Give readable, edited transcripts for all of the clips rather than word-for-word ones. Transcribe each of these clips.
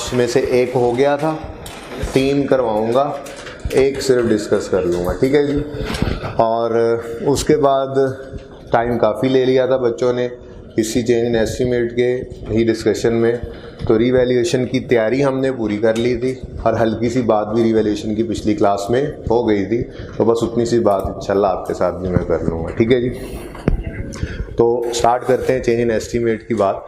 5 में से एक हो गया था, 3 करवाऊंगा, एक सिर्फ डिस्कस कर लूँगा, ठीक है जी। और उसके बाद टाइम काफ़ी ले लिया था बच्चों ने इसी चेंज इन एस्टीमेट के ही डिस्कशन में, तो रीवैल्यूएशन की तैयारी हमने पूरी कर ली थी और हल्की सी बात भी रीवैल्यूएशन की पिछली क्लास में हो गई थी, तो बस उतनी सी बात इंशाल्लाह आपके साथ भी मैं कर लूँगा, ठीक है जी। तो स्टार्ट करते हैं चेंज इन एस्टीमेट की बात।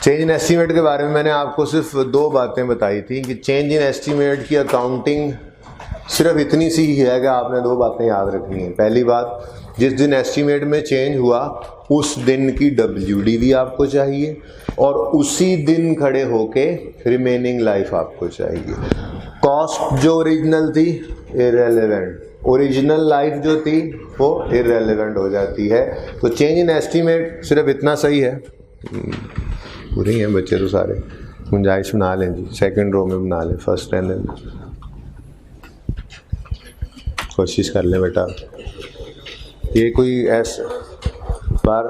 चेंज इन एस्टीमेट के बारे में मैंने आपको सिर्फ 2 बातें बताई थी कि चेंज इन एस्टीमेट की अकाउंटिंग सिर्फ इतनी सी ही है कि आपने 2 बातें याद रखनी है। पहली बात, जिस दिन एस्टीमेट में चेंज हुआ उस दिन की WDV आपको चाहिए और उसी दिन खड़े होके रिमेनिंग लाइफ आपको चाहिए। कॉस्ट जो ओरिजिनल थी इररेलेवेंट, ओरिजिनल लाइफ जो थी वो इररेलेवेंट हो जाती है। तो चेंज इन एस्टीमेट सिर्फ इतना सही है, पूरे हैं बच्चे तो सारे, गुंजाइश बना लें जी, सेकंड रो में बना लें, फर्स्ट रहने कोशिश कर लें बेटा। ये कोई ऐसा बार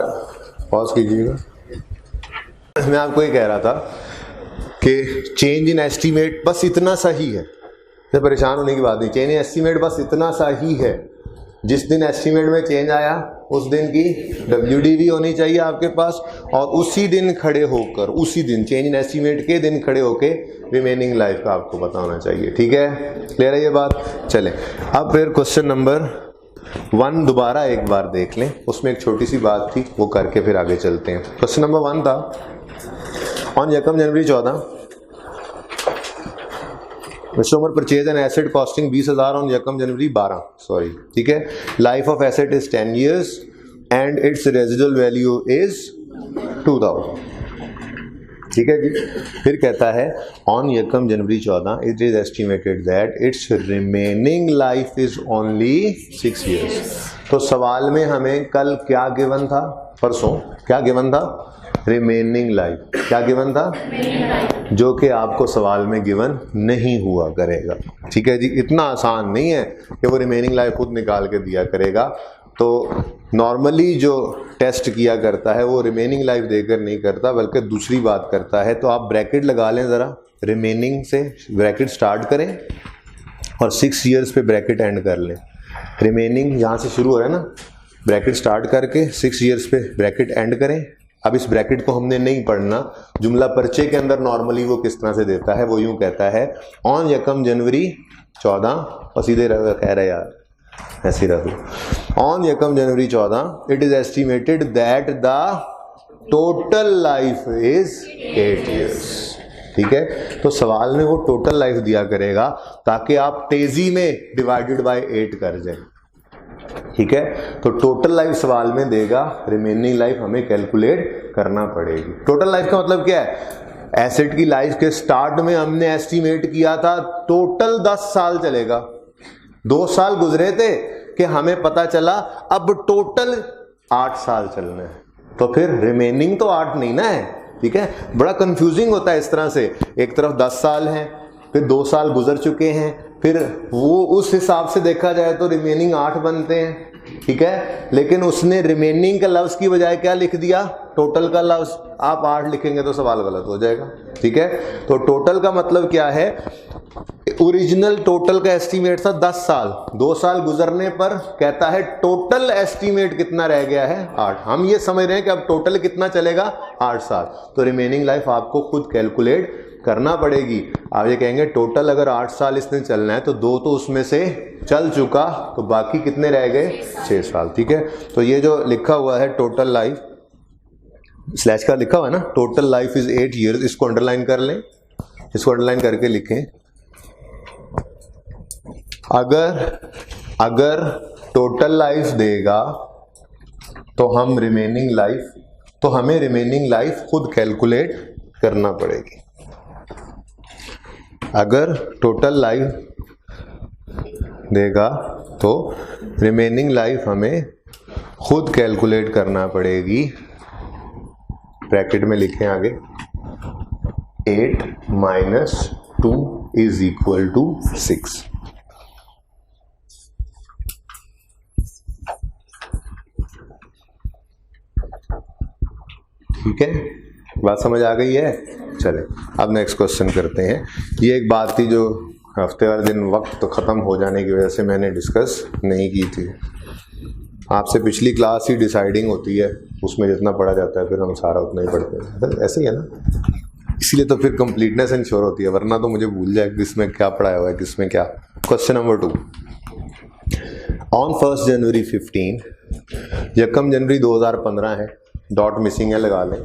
पॉज कीजिएगा। मैं आपको ये कह रहा था कि चेंज इन एस्टीमेट बस इतना सही है, तो परेशान होने की बात नहीं। चेंज इन एस्टीमेट बस इतना सही है, जिस दिन एस्टीमेट में चेंज आया उस दिन की WDV होनी चाहिए आपके पास और उसी दिन खड़े होकर, उसी दिन चेंज इन एस्टीमेट के दिन खड़े होकर रिमेनिंग लाइफ का आपको पता होना चाहिए, ठीक है। क्लियर है ये बात? चले अब फिर क्वेश्चन नंबर 1 दोबारा एक बार देख लें, उसमें एक छोटी सी बात थी वो करके फिर आगे चलते हैं। क्वेश्चन नंबर 1 था, ऑन यकम जनवरी 14 mister purchase an asset costing 20,000 on यकम जनवरी 12, सॉरी, ठीक है। Life of asset is 10 years and it's residual value is 2000, ठीक है जी। फिर कहता है ऑन यकम जनवरी 14 it is estimated that it's remaining life is only 6 years। तो सवाल में हमें कल क्या गिवन था, परसों क्या गिवन था, रिमेनिंग लाइफ। क्या गिवन था? जो कि आपको सवाल में गिवन नहीं हुआ करेगा, ठीक है जी। इतना आसान नहीं है कि वो रिमेनिंग लाइफ खुद निकाल के दिया करेगा। तो नॉर्मली जो टेस्ट किया करता है वो रिमेनिंग लाइफ देकर नहीं करता बल्कि दूसरी बात करता है। तो आप ब्रैकेट लगा लें ज़रा, रिमेनिंग से ब्रैकेट स्टार्ट करें और 6 years पे ब्रैकेट एंड कर लें। रिमेनिंग यहाँ से शुरू हो रहा है ना, ब्रैकेट स्टार्ट करके 6 years पे ब्रैकेट एंड करें। अब इस ब्रैकेट को हमने नहीं पढ़ना, जुमला पर्चे के अंदर नॉर्मली वो किस तरह से देता है, वो यूं कहता है ऑन यकम जनवरी 14, और सीधे कह रहे यार ऐसे रखो, ऑन यकम जनवरी 14 it is estimated that the total life is 8 years, ठीक है। तो सवाल में वो टोटल लाइफ दिया करेगा ताकि आप तेजी में डिवाइडेड बाय 8 कर जाए, ठीक है। तो टोटल लाइफ सवाल में देगा, रिमेनिंग लाइफ हमें कैलकुलेट करना पड़ेगी। टोटल लाइफ का मतलब क्या है? एसेट की लाइफ के स्टार्ट में हमने एस्टीमेट किया था टोटल 10 साल चलेगा, 2 साल गुजरे थे कि हमें पता चला अब टोटल 8 साल चलना है, तो फिर रिमेनिंग तो 8 नहीं ना है, ठीक है। बड़ा कंफ्यूजिंग होता है इस तरह से, एक तरफ 10 साल है, फिर 2 साल गुजर चुके हैं, फिर वो उस हिसाब से देखा जाए तो रिमेनिंग 8 बनते हैं, ठीक है। लेकिन उसने रिमेनिंग का लफ्ज की बजाय क्या लिख दिया, टोटल का लफ्ज। आप 8 लिखेंगे तो सवाल गलत हो जाएगा, ठीक है। तो टोटल का मतलब क्या है, ओरिजिनल टोटल का एस्टीमेट था 10 साल, 2 साल गुजरने पर कहता है टोटल एस्टीमेट कितना रह गया है 8। हम ये समझ रहे हैं कि अब टोटल कितना चलेगा 8 साल, तो रिमेनिंग लाइफ आपको खुद कैलकुलेट करना पड़ेगी। आप ये कहेंगे टोटल अगर 8 साल इसने चलना है तो 2 तो उसमें से चल चुका, तो बाकी कितने रह गए, 6 साल, ठीक है। तो ये जो लिखा हुआ है टोटल लाइफ, स्लैश का लिखा हुआ है ना, टोटल लाइफ इज 8 years, इसको अंडरलाइन कर लें, इसको अंडरलाइन करके लिखें। अगर टोटल लाइफ देगा तो हमें रिमेनिंग लाइफ खुद कैलकुलेट करना पड़ेगी। अगर टोटल लाइफ देगा तो रिमेनिंग लाइफ हमें खुद कैलकुलेट करना पड़ेगी। ब्रैकेट में लिखें आगे, 8 - 2 = 6। ठीक है, बात समझ आ गई है? चले अब नेक्स्ट क्वेश्चन करते हैं। ये एक बात थी जो हफ्ते वाले दिन वक्त तो ख़त्म हो जाने की वजह से मैंने डिस्कस नहीं की थी। आपसे पिछली क्लास ही डिसाइडिंग होती है, उसमें जितना पढ़ा जाता है फिर हम सारा उतना ही पढ़ते हैं, ऐसे ही है ना। इसलिए तो फिर कंप्लीटनेस इंश्योर होती है, वरना तो मुझे भूल जाए किसमें क्या पढ़ाया हुआ है किसमें क्या। क्वेश्चन नंबर 2, ऑन 1 जनवरी 15, यकम जनवरी 2015 है, डॉट मिसिंग है लगा लें।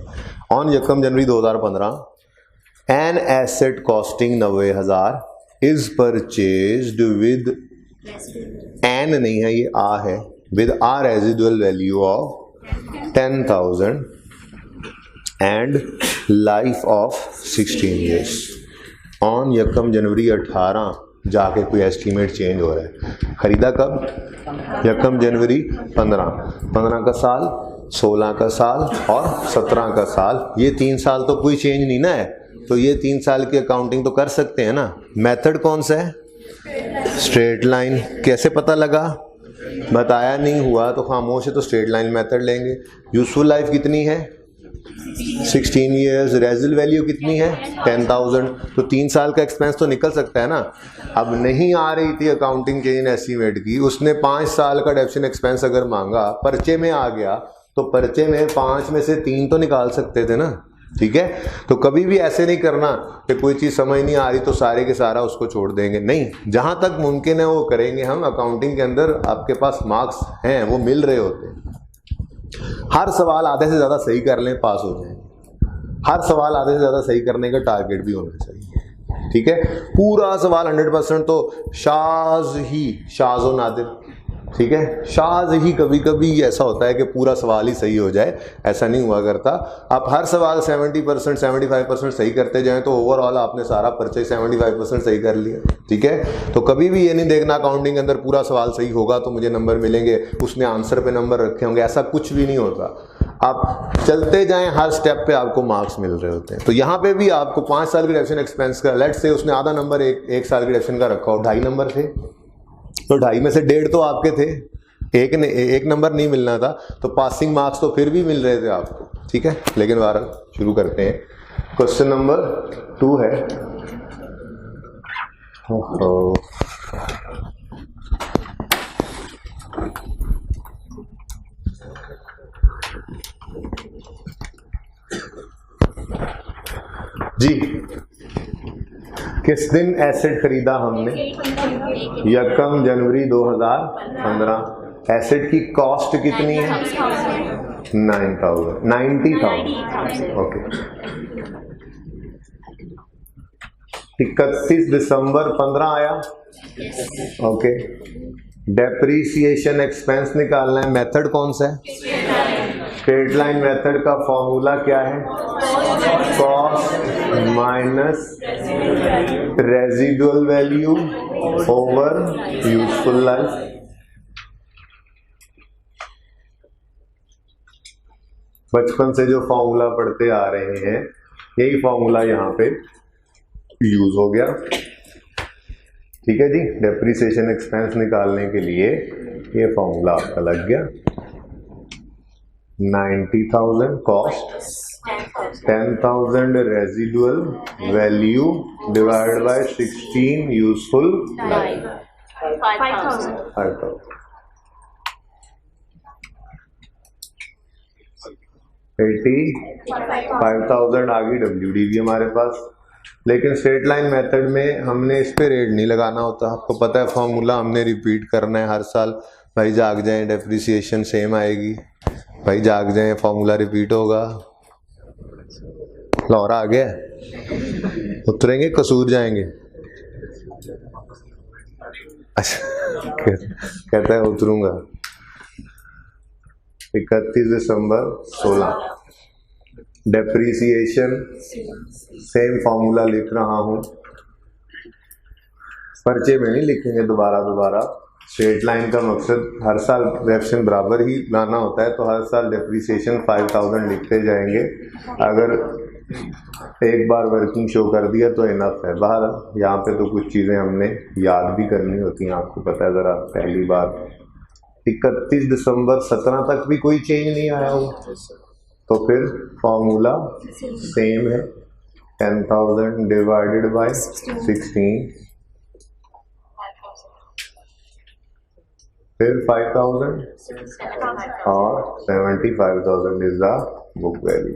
ऑन यकम जनवरी 2015 an asset costing 90,000 is purchased with, an नहीं है ये आ है, with a residual value of 10,000 and life of 16 years. On यकम जनवरी 18 जाके कोई एस्टीमेट चेंज हो रहा है। खरीदा कब? यकम जनवरी 15 का साल, 16 का साल और 17 का साल। ये 3 साल तो कोई चेंज नहीं ना है, तो ये 3 साल की अकाउंटिंग तो कर सकते हैं ना। मेथड कौन सा है? Straight line. कैसे पता लगा? बताया नहीं हुआ तो खामोश है तो स्ट्रेट लाइन मेथड लेंगे। यूजफुल लाइफ कितनी है? 16 ईयर्स। रेजिडुअल वैल्यू कितनी है? 10,000। तो 3 साल का एक्सपेंस तो निकल सकता है ना। अब नहीं आ रही थी अकाउंटिंग चेंज एस्टीमेट की, उसने 5 साल का डेप्रिसिएशन एक्सपेंस अगर मांगा, पर्चे में आ गया तो पर्चे में 5 में से 3 तो निकाल सकते थे ना। ठीक है, तो कभी भी ऐसे नहीं करना कि कोई चीज़ समझ नहीं आ रही तो सारे के सारा उसको छोड़ देंगे, नहीं। जहां तक मुमकिन है वो करेंगे हम। अकाउंटिंग के अंदर आपके पास मार्क्स हैं, वो मिल रहे होते हैं। हर सवाल आधे से ज़्यादा सही कर लें, पास हो जाएंगे। हर सवाल आधे से ज़्यादा सही करने का टारगेट भी होना चाहिए। ठीक है, पूरा सवाल 100% तो शाज ही, शाज व नादिर। ठीक है, शाज ही कभी कभी ऐसा होता है कि पूरा सवाल ही सही हो जाए, ऐसा नहीं हुआ करता। आप हर सवाल 70% 75% सही करते जाएं तो ओवरऑल आपने सारा पर्चे 75% सही कर लिया। ठीक है, तो कभी भी ये नहीं देखना अकाउंटिंग के अंदर पूरा सवाल सही होगा तो मुझे नंबर मिलेंगे, उसने आंसर पे नंबर रखे होंगे, ऐसा कुछ भी नहीं होता। आप चलते जाएं, हर स्टेप पे आपको मार्क्स मिल रहे होते हैं। तो यहाँ पे भी आपको 5 साल के डेप्रिसिएशन एक्सपेंस का, लेट्स से उसने आधा नंबर एक साल के डेप्रिसिएशन का रखा हो, 2.5 नंबर थे, तो 2.5 में से 1.5 तो आपके थे, एक नंबर नहीं मिलना था, तो पासिंग मार्क्स तो फिर भी मिल रहे थे आपको। ठीक है, लेकिन बहरहाल शुरू करते हैं। क्वेश्चन नंबर 2 है, जी, किस दिन एसेट खरीदा हमने? यकम जनवरी 2015। एसेट की कॉस्ट कितनी है? 90,000। ओके। 31 दिसंबर 15 आया। ओके। डेप्रीसिएशन एक्सपेंस निकालना है, मेथड कौन सा है? स्ट्रेट लाइन मेथड का फॉर्मूला क्या है? Cost minus residual value over useful life. बचपन से जो फॉर्मूला पढ़ते आ रहे हैं, यही फॉर्मूला यहाँ पे यूज हो गया। ठीक है जी, डेप्रीसिएशन एक्सपेंस निकालने के लिए ये फॉर्मूला आपका लग गया। 90,000 cost, 10,000 residual value divided by 16 useful life, 5,000। 85,000 आ गई WD भी हमारे पास। लेकिन स्ट्रेट लाइन मेथड में हमने इस पे रेट नहीं लगाना होता, आपको पता है फॉर्मूला हमने रिपीट करना है हर साल। भाई जाग जाए, डेप्रीसिएशन सेम आएगी, भाई जाग जाए, फॉर्मूला रिपीट होगा। लौरा आ गया, उतरेंगे कसूर जाएंगे। अच्छा कहता है उतरूंगा। 31 दिसंबर 16। डेप्रीसिएशन सेम फॉर्मूला लिख रहा हूं, पर्चे में नहीं लिखेंगे दोबारा। स्ट्रेट लाइन का मकसद हर साल डेप्रिसिएशन बराबर ही लाना होता है, तो हर साल डेप्रीसिएशन 5,000 लिखते जाएंगे। अगर एक बार वर्किंग शो कर दिया तो इनफ है। बाहर यहाँ पे तो कुछ चीज़ें हमने याद भी करनी होती हैं, आपको पता है। ज़रा पहली बार 31 दिसंबर 17 तक भी कोई चेंज नहीं आया हो, तो फिर फॉर्मूला सेम है। 10,000 डिवाइडेड बाय 16, फिर 5,000 और 75,000 इज द बुक वैल्यू।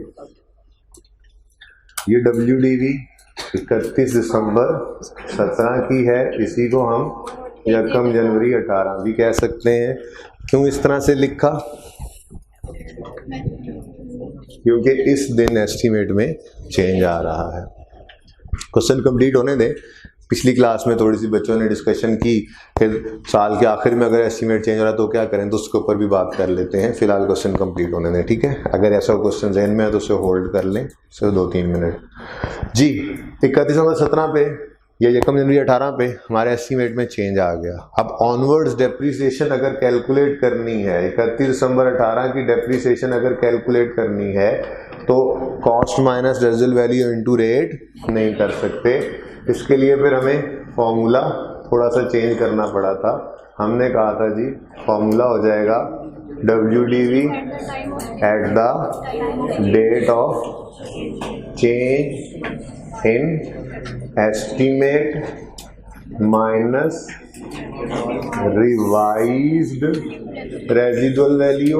ये WDV 31 दिसंबर 17 की है, इसी को हम यकम जनवरी 18 भी कह सकते हैं। क्यों इस तरह से लिखा? क्योंकि इस दिन एस्टीमेट में चेंज आ रहा है। क्वेश्चन कंप्लीट होने दें। पिछली क्लास में थोड़ी सी बच्चों ने डिस्कशन की, फिर साल के आखिर में अगर एस्टीमेट चेंज हो रहा है तो क्या करें, तो उसके ऊपर भी बात कर लेते हैं। फिलहाल क्वेश्चन कंप्लीट होने दें, ठीक है। अगर ऐसा क्वेश्चन जहन में है तो उसे होल्ड कर लें सिर्फ 2-3 मिनट जी। 31 दिसंबर 17 पे या यकम जनवरी 18 पे हमारे एस्टीमेट में चेंज आ गया। अब ऑनवर्ड्स डेप्रीसिएशन अगर कैलकुलेट करनी है, 31 दिसंबर 18 की डेप्रीसिएशन अगर कैलकुलेट करनी है तो cost minus residual value into rate नहीं कर सकते। इसके लिए फिर हमें फॉर्मूला थोड़ा सा चेंज करना पड़ा था। हमने कहा था जी फॉर्मूला हो जाएगा WDV at the date of change in estimate minus revised residual value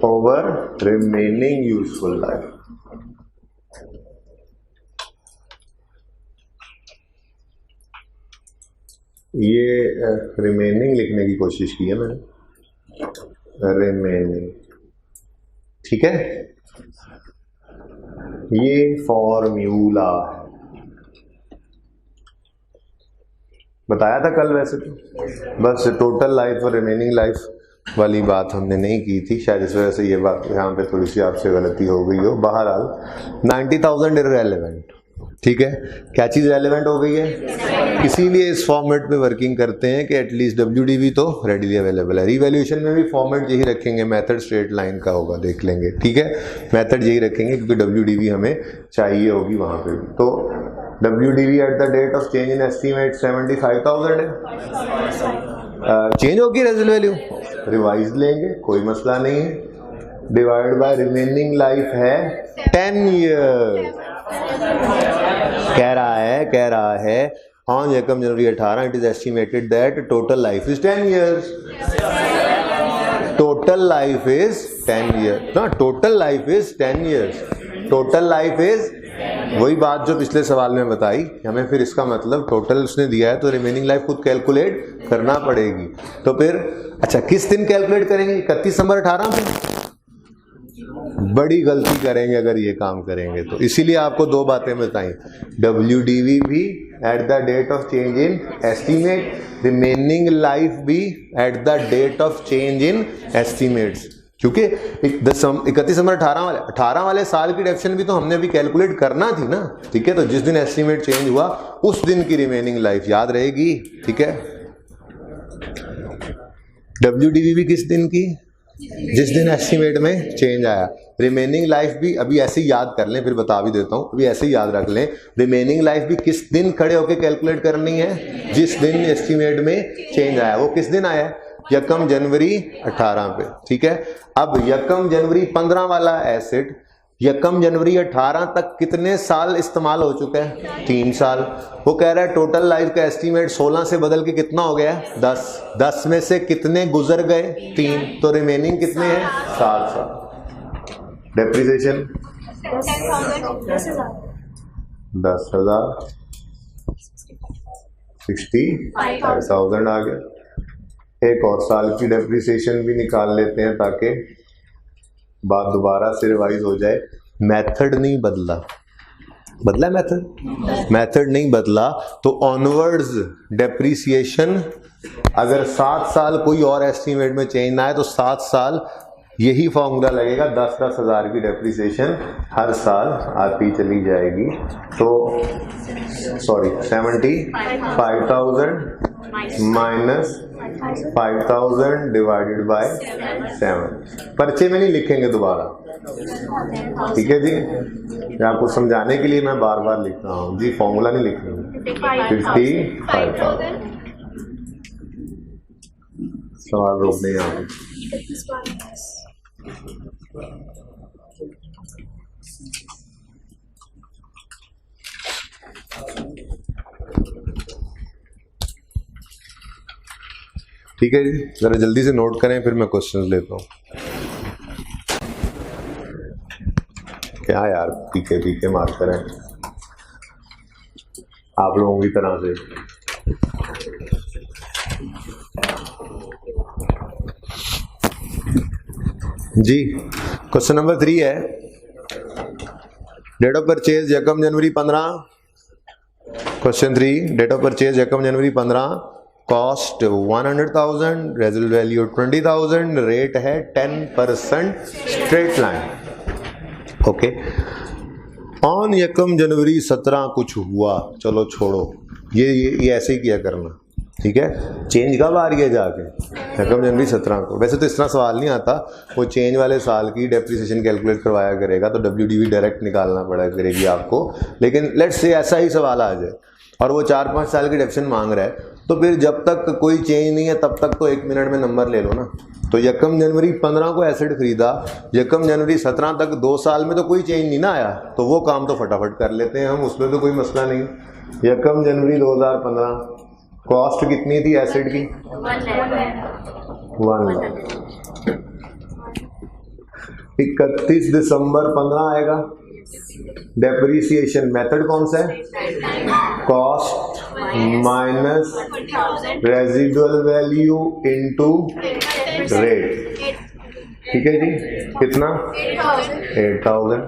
over remaining useful life. ये रिमेनिंग लिखने की कोशिश की है मैंने, रिमेनिंग, ठीक है। ये फॉर्मूला बताया था कल, वैसे तो बस टोटल लाइफ और रिमेनिंग लाइफ वाली बात हमने नहीं की थी, शायद इस वजह से ये बात यहाँ पे थोड़ी सी आपसे गलती हो गई हो। बहरहाल 90,000 इररेलेवेंट, ठीक है। क्या चीज़ रेलेवेंट हो गई है, इसीलिए इस फॉर्मेट पे वर्किंग करते हैं कि एटलीस्ट WDV तो रेडीली अवेलेबल है। रिवैल्यूएशन में भी फॉर्मेट यही रखेंगे, मेथड स्ट्रेट लाइन का होगा, देख लेंगे, ठीक है। मेथड यही रखेंगे क्योंकि WDV हमें चाहिए होगी वहाँ पे भी। तो WDV at the date of change in estimate 75,000 है। चेंज होगी रेजिडुअल वैल्यू, रिवाइज लेंगे, कोई मसला नहीं है। डिवाइड बाय रिमेनिंग लाइफ है 10 ईयर। कह रहा है ऑन यकम जनवरी 18 it is estimated that total life is 10 years. Total life is 10 years ना, total life is 10 years. Total life is वही बात जो पिछले सवाल में बताई हमें। फिर इसका मतलब टोटल उसने दिया है तो रिमेनिंग लाइफ खुद कैलकुलेट करना पड़ेगी। तो फिर अच्छा किस दिन कैलकुलेट करेंगे? 31 दिसंबर 18 पे। बड़ी गलती करेंगे अगर ये काम करेंगे तो, इसीलिए आपको दो बातें बताई। WDV भी at the date of change in estimate, remaining life भी at the date of change in estimates. क्योंकि 31 दिसंबर 18 वाले साल की डेफिनेशन भी तो हमने अभी कैलकुलेट करना थी ना, ठीक है। तो जिस दिन एस्टीमेट चेंज हुआ उस दिन की रिमेनिंग लाइफ याद रहेगी, ठीक है। WDV भी किस दिन की? जिस दिन एस्टीमेट में चेंज आया। रिमेनिंग लाइफ भी अभी ऐसे ही याद कर लें, फिर बता भी देता हूँ, अभी ऐसे ही याद रख लें। रिमेनिंग लाइफ भी किस दिन खड़े होकर कैलकुलेट करनी है? जिस दिन एस्टीमेट में चेंज आया। वो किस दिन आया है? यकम जनवरी 18 पे, ठीक है। अब यकम जनवरी 15 वाला एसेट यकम जनवरी 18 तक कितने साल इस्तेमाल हो चुका है? 3 साल। वो कह रहा है टोटल लाइफ का एस्टीमेट 16 से बदल के कितना हो गया है? 10। 10 में से कितने गुजर गए? 3। तो रिमेनिंग कितने हैं? 7 साल। डेप्रिसिएशन 10,000 65,000 आ गया। एक और साल की डेप्रिसिएशन भी निकाल लेते हैं ताकि बात दोबारा से रिवाइज हो जाए। मेथड नहीं बदला, बदला मेथड नहीं बदला तो ऑनवर्ड्स डेप्रिसिएशन अगर 7 साल कोई और एस्टीमेट में चेंज ना आए तो 7 साल यही फॉर्मूला लगेगा। 10-10 हज़ार की डेप्रिसिएशन हर साल आती चली जाएगी। तो 75,000 माइनस 5,000 डिवाइडेड बाय 7। पर्चे में नहीं लिखेंगे दोबारा, ठीक है जी। मैं आपको समझाने के लिए मैं बार बार लिख रहा हूँ जी, फॉर्मूला नहीं लिखेंगे। 55,000 सवाल रोकने यहाँ पे। ठीक है जी, जरा जल्दी से नोट करें फिर मैं क्वेश्चंस लेता हूँ। क्या यार पीके पीके मारते रहे आप लोगों की तरह से। जी क्वेश्चन नंबर 3 है, डेट ऑफ परचेज यकम जनवरी 15। क्वेश्चन 3, डेट ऑफ परचेज यकम जनवरी 15, कॉस्ट 100,000, रेजिडुअल वैल्यू 20,000, रेट है 10% स्ट्रेट लाइन। ओके, ऑन यकम जनवरी 17 कुछ हुआ, चलो छोड़ो, ये ऐसे ही किया करना, ठीक है। चेंज कब आ रही है जाके, यकम जनवरी 17 को। वैसे तो इतना सवाल नहीं आता, वो चेंज वाले साल की डेप्रिसिएशन कैलकुलेट करवाया करेगा तो WDV डायरेक्ट निकालना पड़ा करेगी आपको, लेकिन लेट्स से ऐसा ही सवाल आ जाए और वो 4-5 साल की डेप्रिसिएशन मांग रहा है, तो फिर जब तक कोई चेंज नहीं है तब तक तो 1 मिनट में नंबर ले लो ना। तो यकम जनवरी 15 को एसेट खरीदा, यकम जनवरी 17 तक 2 साल में तो कोई चेंज नहीं ना आया, तो वो काम तो फटाफट कर लेते हैं हम, उसमें तो कोई मसला नहीं। यकम जनवरी 2015, कॉस्ट कितनी थी एसेट की, 1 लाख। 31 दिसंबर 15 आएगा। डेप्रिसिएशन मेथड कौन सा है, cost minus residual value into rate, ठीक है जी। कितना, 8,000।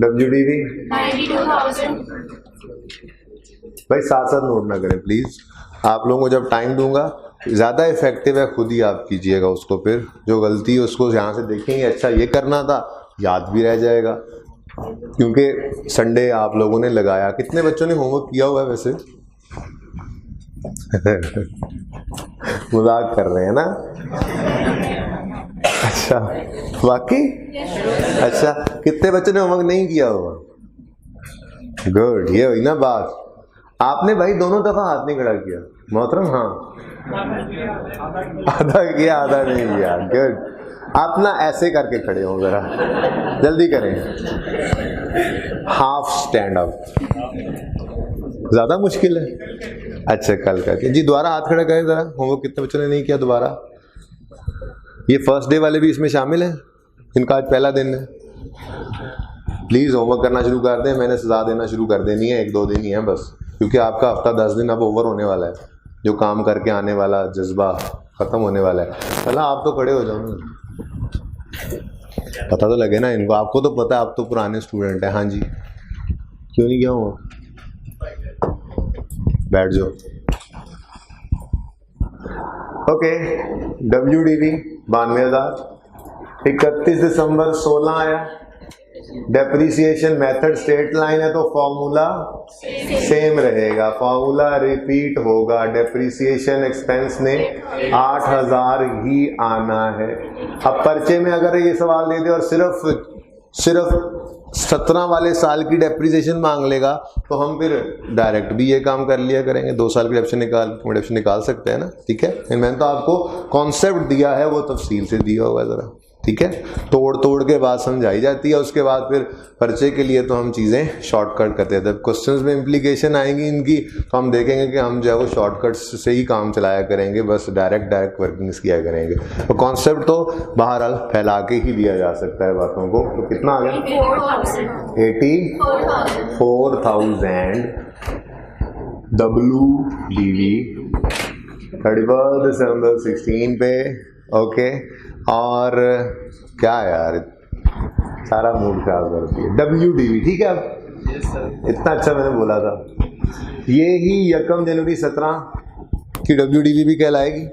WDV 92,000। भाई साथ साथ नोट ना करें प्लीज, आप लोगों को जब टाइम दूंगा ज़्यादा इफेक्टिव है खुद ही आप कीजिएगा उसको, फिर जो गलती है उसको यहाँ से देखेंगे, अच्छा ये करना था, याद भी रह जाएगा। क्योंकि संडे आप लोगों ने लगाया, कितने बच्चों ने होमवर्क किया हुआ है वैसे? मजाक कर रहे हैं ना? अच्छा वाकई, अच्छा कितने बच्चों ने होमवर्क नहीं किया हुआ? गुड, ये हुई ना बात। आपने भाई दोनों दफा हाथ नहीं खड़ा किया मोहतरम, हाँ आधा किया आधा नहीं किया, गुड। आप ना ऐसे करके खड़े हो, जरा जल्दी करें, हाफ स्टैंड अप, ज्यादा मुश्किल है। अच्छा कल करके जी, दोबारा हाथ खड़ा करें जरा, होमवर्क कितने बच्चों ने नहीं किया दोबारा। ये फर्स्ट डे वाले भी इसमें शामिल हैं, इनका आज पहला दिन है। प्लीज होमवर्क करना शुरू कर दें, मैंने सजा देना शुरू कर देनी है, 1-2 दिन ही है बस, क्योंकि आपका हफ्ता 10 दिन अब ओवर होने वाला है, जो काम करके आने वाला जज्बा खत्म होने वाला है। चला आप तो खड़े हो जाओ ना, पता तो लगे ना इनको, आपको तो पता है, आप तो पुराने स्टूडेंट हैं। हाँ जी, क्यों नहीं गया हूँ, बैठ जाओ। ओके, WDV 92,000, 31 दिसंबर 16 आया। डेप्रिसिएशन मेथड स्ट्रेट लाइन है तो फॉर्मूला सेम रहेगा, फॉर्मूला रिपीट होगा, डेप्रिसिएशन एक्सपेंस ने 8,000 ही आना है। अब पर्चे में अगर ये सवाल दे दे और सिर्फ 17 वाले साल की डेप्रिसिएशन मांग लेगा तो हम फिर डायरेक्ट भी ये काम कर लिया करेंगे, 2 साल की डेप्रिसिएशन निकाल सकते हैं ना, ठीक है। मैंने तो आपको कॉन्सेप्ट दिया है, वो तफसील से दिया होगा जरा, ठीक है। तोड़ के बात समझाई जाती है, उसके बाद फिर पर्चे के लिए तो हम चीज़ें शॉर्टकट करते हैं। जब क्वेश्चंस में इम्प्लीकेशन आएंगी इनकी तो हम देखेंगे कि हम जो है वो शॉर्टकट्स से ही काम चलाया करेंगे, बस डायरेक्ट वर्किंग्स किया करेंगे। तो कॉन्सेप्ट तो बहरहाल फैला के ही दिया जा सकता है बातों को। तो कितना आ गया, 84,000 WDV 31 दिसंबर 16 पे, ओके। और क्या यार सारा मूड खराब करती है WDV, ठीक है। अब इतना अच्छा मैंने बोला था, ये ही यकम जनवरी 17 की WDV भी कहलाएगी,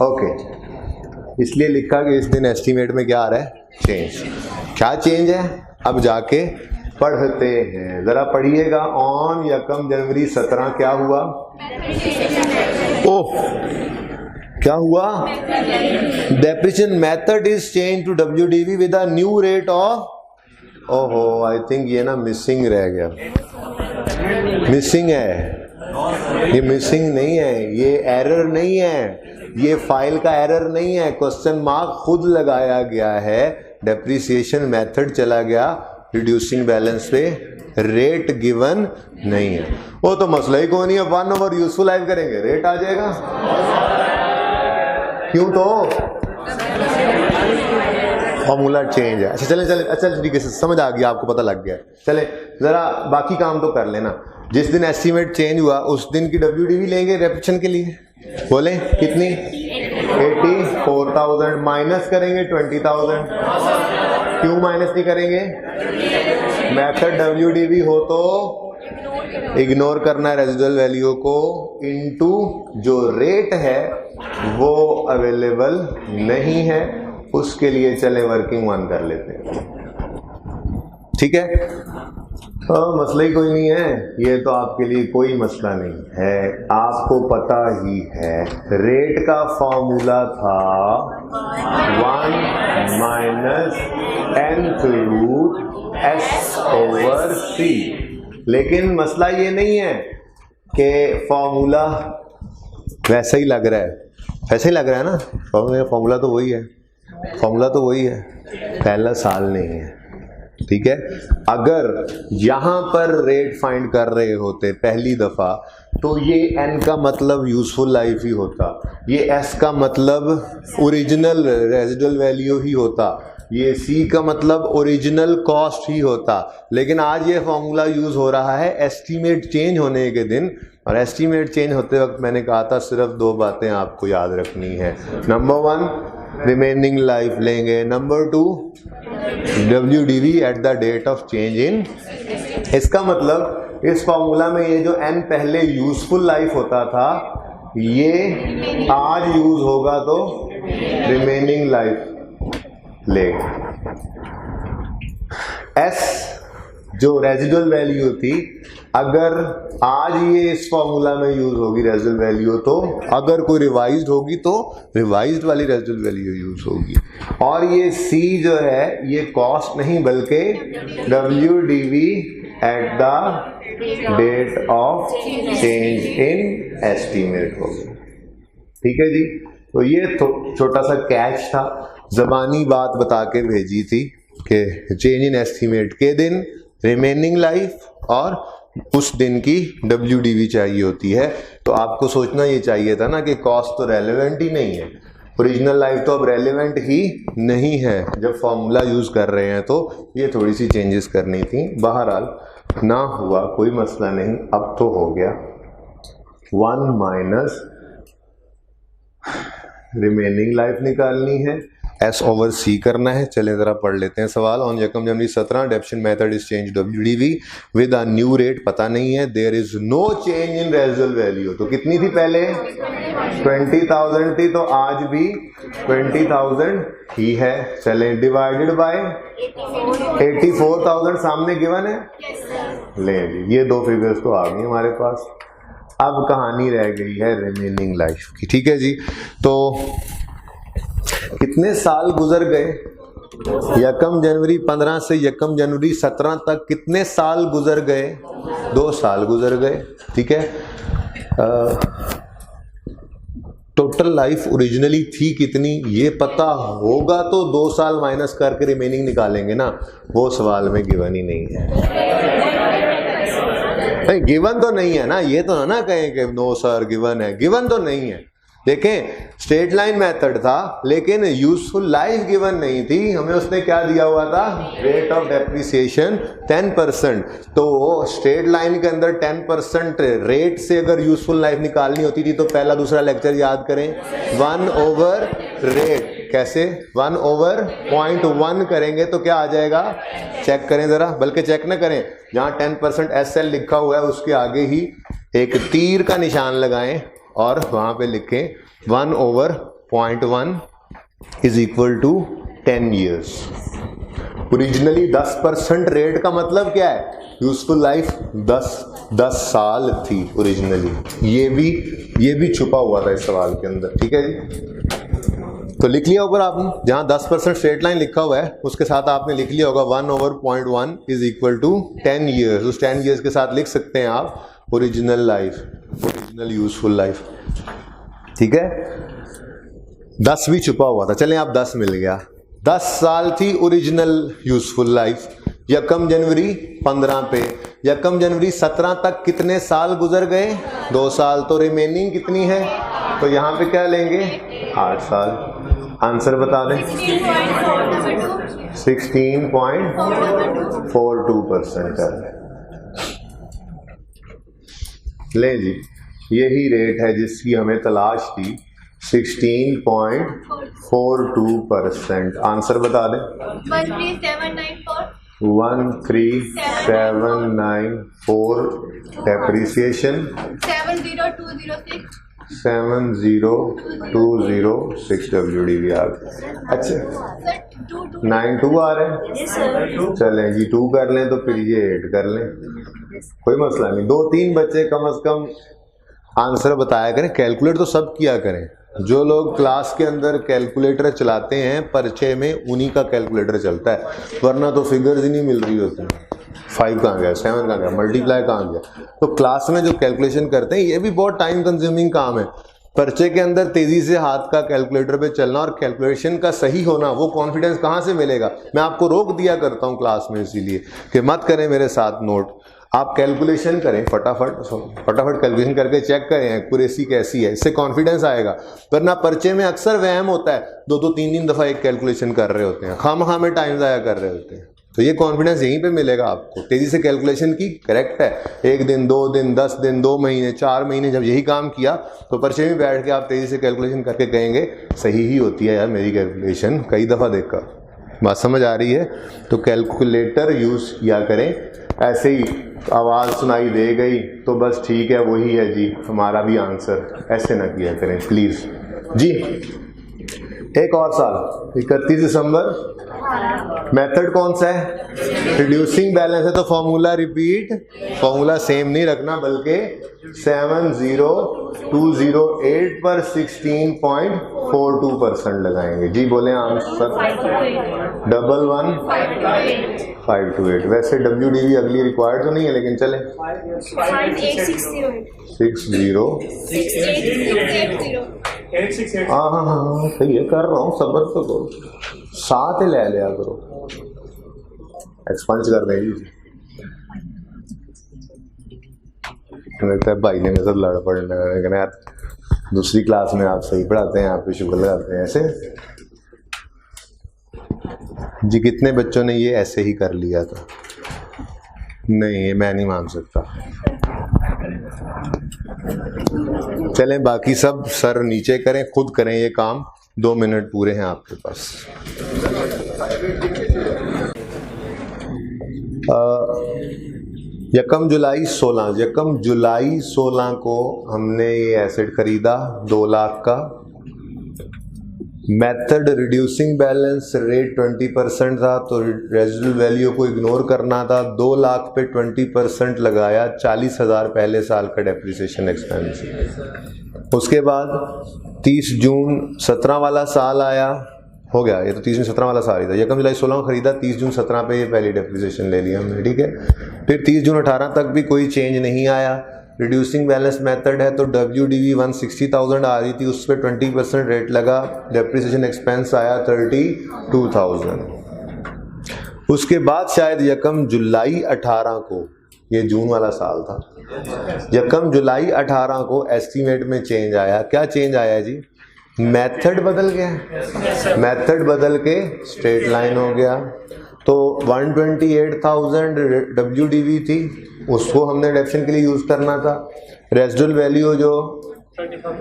ओके। इसलिए लिखा कि इस दिन एस्टीमेट में क्या आ रहा है, चेंज। क्या चेंज है अब जाके पढ़ते हैं, जरा पढ़िएगा। ऑन यकम जनवरी 17 क्या हुआ, ओह क्या हुआ, depreciation method is change to WDV with a new rate of, ओहो आई थिंक ये ना मिसिंग रह गया, मिसिंग है, ये मिसिंग नहीं है, ये एरर नहीं है, ये फाइल का एरर नहीं है, क्वेश्चन मार्क खुद लगाया गया है। डेप्रिसिएशन मेथड चला गया रिड्यूसिंग बैलेंस पे रेट गिवन नहीं है। वो तो मसला ही कोई नहीं है, 1 ओवर यूजफुल लाइफ करेंगे रेट आ जाएगा। क्यों? तो फॉर्मूला चेंज है। अच्छा चले चले, अच्छा ठीक है, समझ आ गया, आपको पता लग गया। चले जरा बाकी काम तो कर लेना। जिस दिन एस्टीमेट चेंज हुआ उस दिन की WDV लेंगे रेपिटेशन के लिए, बोले कितनी? 84,000 माइनस करेंगे 20,000। क्यों माइनस नहीं करेंगे? मेथड WDV हो तो इग्नोर करना है रेजिडुअल वैल्यू को, इनटू जो रेट है वो अवेलेबल नहीं है, उसके लिए चले वर्किंग 1 कर लेते हैं। ठीक है, तो मसला ही कोई नहीं है, ये तो आपके लिए कोई मसला नहीं है, आपको पता ही है। रेट का फॉर्मूला था 1 minus nth root S over C। लेकिन मसला ये नहीं है कि फॉर्मूला वैसा ही लग रहा है, वैसे ही लग रहा है ना, फॉर्मूला तो वही है, फॉर्मूला तो वही है, पहला साल नहीं है। ठीक है, अगर यहां पर रेट फाइंड कर रहे होते पहली दफा तो ये n का मतलब यूजफुल लाइफ ही होता, ये s का मतलब ओरिजिनल रेजिडुअल वैल्यू ही होता, ये c का मतलब ओरिजिनल कॉस्ट ही होता। लेकिन आज ये फॉर्मूला यूज हो रहा है एस्टीमेट चेंज होने के दिन, और एस्टीमेट चेंज होते वक्त मैंने कहा था सिर्फ 2 बातें आपको याद रखनी है। नंबर 1 रिमेनिंग लाइफ लेंगे, number 2 WDV at the date of change in. इसका मतलब इस फॉर्मूला में ये जो n पहले यूजफुल लाइफ होता था ये आज यूज होगा तो रिमेनिंग लाइफ लेगा। S जो रेजिडुअल वैल्यू थी, अगर आज ये इस फॉर्मूला में यूज होगी रेजिडुअल वैल्यू, तो अगर कोई रिवाइज्ड होगी तो रिवाइज्ड वाली रेजिडुअल वैल्यू यूज होगी। और ये C जो है ये कॉस्ट नहीं बल्कि WDV at the date of change in estimate होगी। ठीक है जी, तो ये छोटा सा कैच था, जबानी बात बता के भेजी थी कि चेंज इन एस्टीमेट के दिन रिमेनिंग लाइफ और उस दिन की WDV चाहिए होती है। तो आपको सोचना ये चाहिए था ना कि कॉस्ट तो रेलेवेंट ही नहीं है, ओरिजिनल लाइफ तो अब रेलेवेंट ही नहीं है जब फॉर्मूला यूज कर रहे हैं, तो ये थोड़ी सी चेंजेस करनी थी। बहरहाल ना हुआ कोई मसला नहीं, अब तो हो गया। 1 माइनस रिमेनिंग लाइफ निकालनी है, S ओवर C करना है। चले जरा पढ़ लेते हैं सवाल। ऑन 1 जनवरी 17 adaptation method is change WDV with a new rate, पता नहीं है, there is no change in residual value. तो कितनी थी पहले? 20,000 थी, तो आज भी 20,000 ही है। चले डिवाइडेड बाय 84,000 सामने गिवन है, ले जी ये 2 फिगर्स तो आ गई हमारे पास। अब कहानी रह गई है रिमेनिंग लाइफ की। ठीक है जी, तो कितने साल गुजर गए? 1 जनवरी 15 से 1 जनवरी 17 तक कितने साल गुजर गए? 2 साल गुजर गए। ठीक है, टोटल लाइफ ओरिजिनली थी कितनी ये पता होगा तो 2 साल माइनस करके रिमेनिंग निकालेंगे ना, वो सवाल में गिवन ही नहीं है। नहीं गिवन तो नहीं है ना, ये तो ना कहें कि नो सर गिवन है, गिवन तो नहीं है। देखें स्ट्रेट लाइन मेथड था लेकिन यूजफुल लाइफ गिवन नहीं थी, हमें उसने क्या दिया हुआ था? Rate of depreciation 10%। तो स्ट्रेट लाइन के अंदर 10% रेट से अगर यूजफुल लाइफ निकालनी होती थी तो पहला दूसरा लेक्चर याद करें, 1 ओवर रेट। कैसे? 1 ओवर 0.1 करेंगे तो क्या आ जाएगा? चेक करें जरा, बल्कि चेक ना करें, जहाँ 10% SL लिखा हुआ है उसके आगे ही एक तीर का निशान लगाएं और वहां पे लिखें 1 over 0.1 is equal to 10 years. Originally 10% rate का मतलब क्या है? यूजफुल लाइफ 10 साल थी ओरिजिनली। ये भी छुपा हुआ था इस सवाल के अंदर। ठीक है जी, तो लिख लिया ऊपर आपने, जहां 10% स्ट्रेट लाइन लिखा हुआ है उसके साथ आपने लिख लिया होगा 1 over 0.1 is equal to 10 years. उस 10 ईयर्स के साथ लिख सकते हैं आप original life, original useful life. ठीक है, 10 भी छुपा हुआ था, चलें आप 10 मिल गया। 10 साल थी ओरिजिनल यूजफुल लाइफ 1 जनवरी 15 पे, यकम जनवरी 17 तक कितने साल गुजर गए? 2 साल। तो रिमेनिंग कितनी है? तो यहाँ पे क्या लेंगे? 8 साल। आंसर बता दें। 16.42% है। ले जी, यही रेट है जिसकी हमें तलाश थी, 16.42%। आंसर बता दें। 13794 डेप्रिसिएशन 70206 WDV आ गया। अच्छा 92 आ रहे हैं, चलें जी 2 कर लें तो फिर ये 8 कर लें, कोई मसला नहीं। 2-3 बच्चे कम से कम आंसर बताया करें, कैलकुलेट तो सब किया करें। जो लोग क्लास के अंदर कैलकुलेटर चलाते हैं परिचय में उन्हीं का कैलकुलेटर चलता है, वरना तो फिगर्स ही नहीं मिल रही होती। 5 कहाँ गया, 7 कहाँ गया, मल्टीप्लाई कहाँ गया। तो क्लास में जो कैलकुलेशन करते हैं ये भी बहुत टाइम कंज्यूमिंग काम है। पर्चे के अंदर तेजी से हाथ का कैलकुलेटर पे चलना और कैलकुलेशन का सही होना, वो कॉन्फिडेंस कहाँ से मिलेगा? मैं आपको रोक दिया करता हूँ क्लास में इसीलिए कि मत करें मेरे साथ नोट, आप कैलकुलेशन करें फटाफट कैलकुलेशन करके चेक करें एक्यूरेसी कैसी है, इससे कॉन्फिडेंस आएगा। वरना पर्चे में अक्सर वहम होता है, 2-3 दफ़ा एक कैलकुलेशन कर रहे होते हैं, खामखा में टाइम ज़ाया कर रहे होते हैं। तो ये कॉन्फिडेंस यहीं पे मिलेगा आपको, तेज़ी से कैलकुलेशन की। करेक्ट है, 1 दिन 2 दिन 10 दिन 2 महीने 4 महीने जब यही काम किया तो पर्चे में बैठ के आप तेज़ी से कैलकुलेशन करके कहेंगे सही ही होती है यार मेरी कैलकुलेशन, कई दफ़ा देखा। बात समझ आ रही है? तो कैलकुलेटर यूज़ किया करें। ऐसे ही आवाज़ सुनाई दे गई तो बस ठीक है वही है जी हमारा भी आंसर, ऐसे ना किया करें प्लीज़ जी। एक और साल 31 दिसंबर, मेथड कौन सा है? रिड्यूसिंग बैलेंस है तो फॉर्मूला रिपीट, फॉर्मूला सेम नहीं रखना बल्कि 70208 पर 16.42% लगाएंगे जी। बोले आंसर 111528। वैसे WDV अगली रिक्वायर्ड तो नहीं है लेकिन चले 5860 हाँ सही है, कर रहा हूँ, सब्र तो करो, साथ ही ले लिया करो, एक्सपंज कर देंगे। लगता है भाई ने मेरे साथ लड़ पड़ने लगा, लेकिन यार दूसरी क्लास में आप सही पढ़ाते हैं, आप पे शुक्र लगाते हैं। ऐसे जी कितने बच्चों ने ये ऐसे ही कर लिया था? नहीं, ये मैं नहीं मान सकता। चलें बाकी सब सर नीचे करें, खुद करें ये काम। 2 मिनट पूरे हैं आपके पास। यकम जुलाई 16 को हमने ये एसेट खरीदा 2 लाख का। मेथड रिड्यूसिंग बैलेंस रेट 20% था तो रेजिडुअल वैल्यू को इग्नोर करना था। 2 लाख पे 20% लगाया, 40,000 पहले साल का डेप्रिसिएशन एक्सपेंस। उसके बाद 30 जून 17 वाला साल आया, हो गया ये तो 30 जून 17 वाला साल ही था। यकम जुलाई 16 को खरीदा, 30 जून 17 पे ये पहली डेप्रिसिएशन ले लिया हमने, ठीक है। फिर 30 जून 18 तक भी कोई चेंज नहीं आया। रिड्यूसिंग बैलेंस मेथड है तो WDV 160,000 आ रही थी, उस पर 20% रेट लगा, डेप्रिसिएशन एक्सपेंस आया 32,000। उसके बाद शायद यकम जुलाई 18 को, ये जून वाला साल था, यकम जुलाई 18 को एस्टीमेट में चेंज आया। क्या चेंज आया जी? मेथड बदल गया, मेथड बदल के स्ट्रेट लाइन हो गया। तो 128,000 WDV थी, उसको हमने डेप्शन के लिए यूज़ करना था। रेजिडुअल वैल्यू जो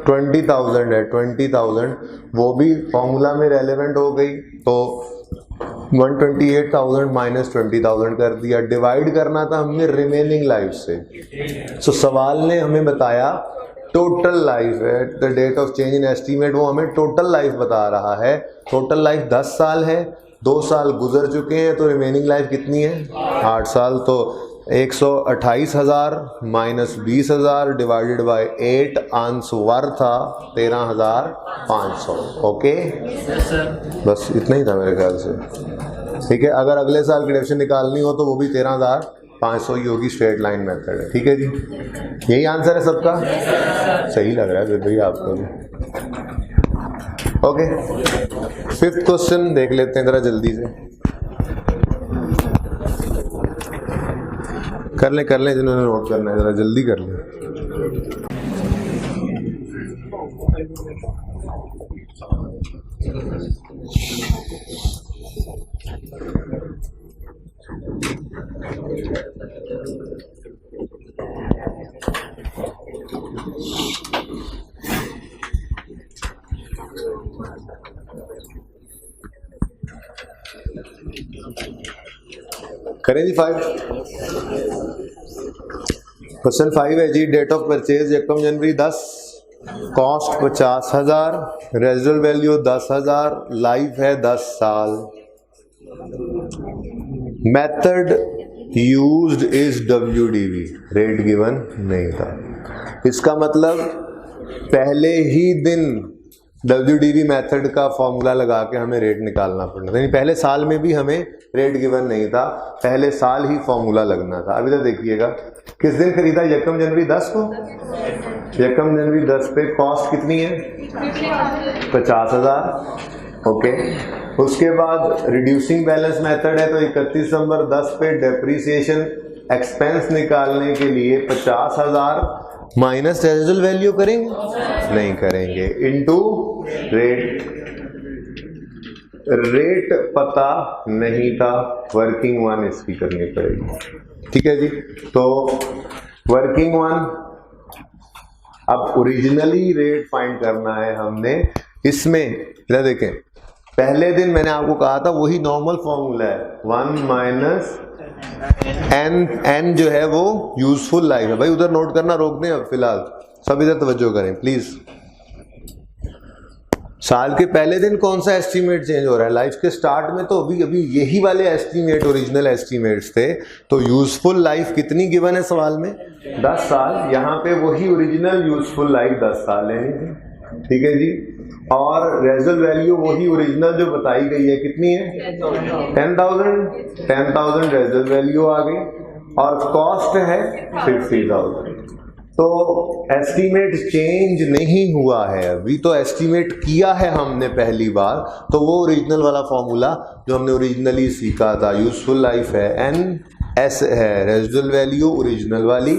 20,000 है, 20,000 वो भी फॉर्मूला में रेलेवेंट हो गई, तो 128,000 माइनस 20,000 कर दिया। डिवाइड करना था हमने रिमेनिंग लाइफ से। सो सवाल ने हमें बताया total life at the date of change in estimate, वो हमें टोटल लाइफ बता रहा है। टोटल लाइफ 10 साल है, 2 साल गुजर चुके हैं, तो रिमेनिंग लाइफ कितनी है? 8 साल। तो 128,000 माइनस 20,000 डिवाइडेड बाय 8, आंसर था 13,500। ओके बस इतना ही था मेरे ख्याल से, ठीक है। अगर अगले साल की डेप्शन निकालनी हो तो वो भी 13,500 ही होगी, स्ट्रेट लाइन मेथड है, ठीक है जी। यही आंसर है सबका, सही लग रहा है फिर भाई आपको भी। ओके 5th क्वेश्चन देख लेते हैं जरा जल्दी से। कर लें जिन्होंने नोट करना है, जरा जल्दी कर लें। करें जी 5। क्वेश्चन 5 है जी, डेट ऑफ परचेज 1 जनवरी 10, कॉस्ट 50,000, रेजिडुअल वैल्यू 10,000, लाइफ है 10 साल। Method used is WDV, rate given नहीं था। इसका मतलब पहले ही दिन WDV मेथड का फॉर्मूला लगा के हमें रेट निकालना पड़ना था, यानी पहले साल में भी हमें रेट गिवन नहीं था, पहले साल ही फॉर्मूला लगना था। अभी तक देखिएगा किस दिन खरीदा, 1 जनवरी 10 को। 1 जनवरी 10 पे कॉस्ट कितनी है, 50,000। ओके, उसके बाद रिड्यूसिंग बैलेंस मेथड है, तो 31 दिसंबर 10 पे डेप्रीसिएशन एक्सपेंस निकालने के लिए 50,000 माइनस रेजिडुअल वैल्यू करेंगे, नहीं करेंगे, इनटू रेट। रेट पता नहीं था, वर्किंग वन इसकी करनी पड़ेगी। ठीक है जी, तो वर्किंग वन, अब ओरिजिनली रेट फाइंड करना है हमने। इसमें देखें, पहले दिन मैंने आपको कहा था वही नॉर्मल फॉर्मूला है, 1 माइनस एन जो है वो यूजफुल लाइफ है। भाई उधर नोट करना रोक दें, अब फिलहाल सब इधर तवज्जो करें प्लीज। साल के पहले दिन कौन सा एस्टीमेट चेंज हो रहा है, लाइफ के स्टार्ट में तो अभी यही वाले एस्टीमेट ओरिजिनल एस्टीमेट्स थे। तो यूजफुल लाइफ कितनी गिवन है सवाल में, 10 साल। यहाँ पे वही ओरिजिनल यूजफुल लाइफ 10 साल लेनी थी। ठीक है जी, और रेजिडुअल वैल्यू वही ओरिजिनल जो बताई गई है, कितनी है, 10,000 रेजिडुअल वैल्यू आ गई, और कॉस्ट है 50,000। तो एस्टीमेट चेंज नहीं हुआ है, अभी तो एस्टीमेट किया है हमने पहली बार, तो वो ओरिजिनल वाला फॉर्मूला जो हमने ओरिजिनली सीखा था, यूजफुल लाइफ है NS है रेजिडुअल वैल्यू ओरिजिनल वाली,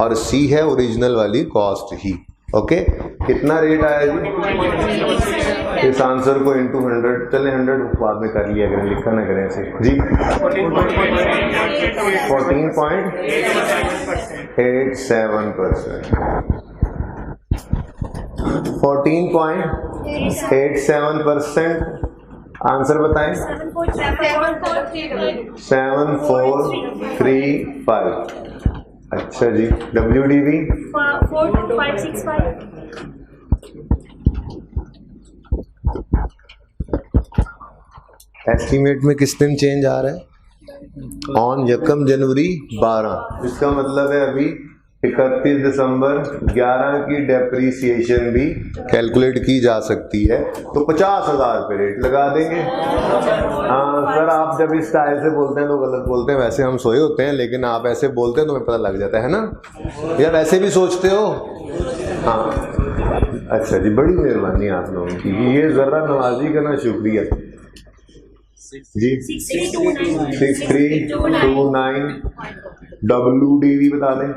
और C है ओरिजिनल वाली कॉस्ट ही। ओके, कितना रेट आया जी, इस आंसर को इनटू 100, चले 100 बाद में कर लिया करें, लिखा ना करें ऐसे जी। 14.87%, 14.87%। आंसर बताएं, 7435। अच्छा जी, WDV 42565। एस्टीमेट में किस दिन चेंज आ रहा है, ऑन 1 जनवरी 12। इसका मतलब है अभी 31 दिसंबर 11 की डेप्रीसिएशन भी कैलकुलेट की जा सकती है, तो 50,000 पे रेट लगा देंगे। हाँ सर, आप जब इस स्टाइल से बोलते हैं तो गलत बोलते हैं, वैसे हम सोए होते हैं, लेकिन आप ऐसे बोलते हैं तो हमें पता लग जाता है ना, या वैसे भी सोचते हो। हाँ अच्छा जी, बड़ी मेहरबानी आप लोगों की, ये जरा नवाजी करना शुक्रिया जी। 6329 WDV बता दें,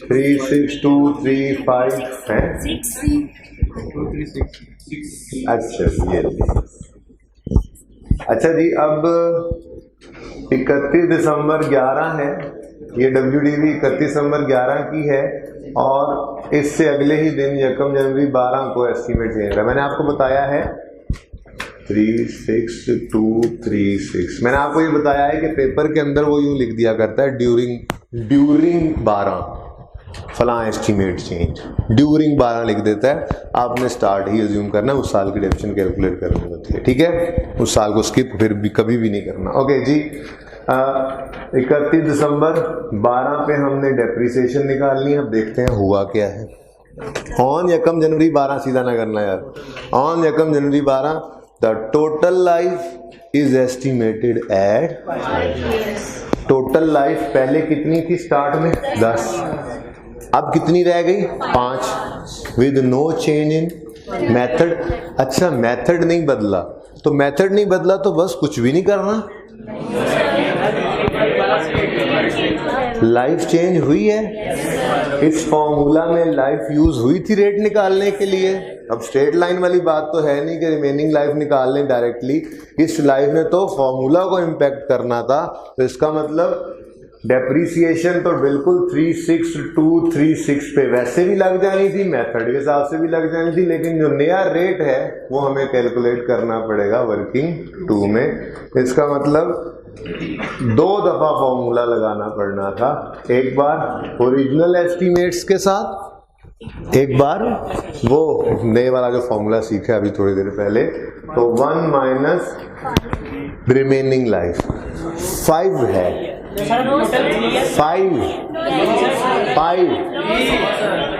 36235 है। अच्छा जी, अच्छा जी, अब 31 दिसंबर 11 है, ये WDV 31 दिसंबर 11 की है, और इससे अगले ही दिन 1 जनवरी 12 को एस्टीमेट चेंज है। मैंने आपको बताया है 36236। मैंने आपको ये बताया है कि पेपर के अंदर वो यूं लिख दिया करता है, ड्यूरिंग 12 फलां एस्टीमेट चेंज, ड्यूरिंग 12 लिख देता है। आपने स्टार्ट ही अज्यूम करना है, उस साल की डेप्रिसिएशन कैलकुलेट करनी होती है। ठीक है, उस साल को स्किप फिर भी कभी भी नहीं करना। ओके जी, 31 दिसंबर 12 पे हमने डेप्रिसिएशन निकालनी है। अब देखते हैं हुआ क्या है। ऑन 1 जनवरी 12, सीधा ना करना यार, on 1 January 12 the total life is estimated at, total life पहले कितनी थी स्टार्ट में, 10, अब कितनी रह गई, 5, with no change in method. अच्छा, मेथड नहीं बदला, तो मेथड नहीं बदला तो बस कुछ भी नहीं करना। लाइफ चेंज हुई है? इस फॉर्मूला में लाइफ यूज हुई थी रेट निकालने के लिए। अब स्ट्रेट लाइन वाली बात तो है नहीं कि रिमेनिंग लाइफ निकाल लें डायरेक्टली। इस लाइफ में तो फॉर्मूला को इम्पैक्ट करना था, तो इसका मतलब डेप्रीसिएशन तो बिल्कुल 36236 पे वैसे भी लग जानी थी, मेथड के हिसाब से भी लग जानी थी, लेकिन जो नया रेट है वो हमें कैलकुलेट करना पड़ेगा वर्किंग 2 में। इसका मतलब 2 दफा फॉर्मूला लगाना पड़ना था, एक बार ओरिजिनल एस्टिमेट्स के साथ, एक बार वो नए वाला जो फॉर्मूला सीखा अभी थोड़ी देर पहले, तो 1 माइनस रिमेनिंग लाइफ 5 है, 5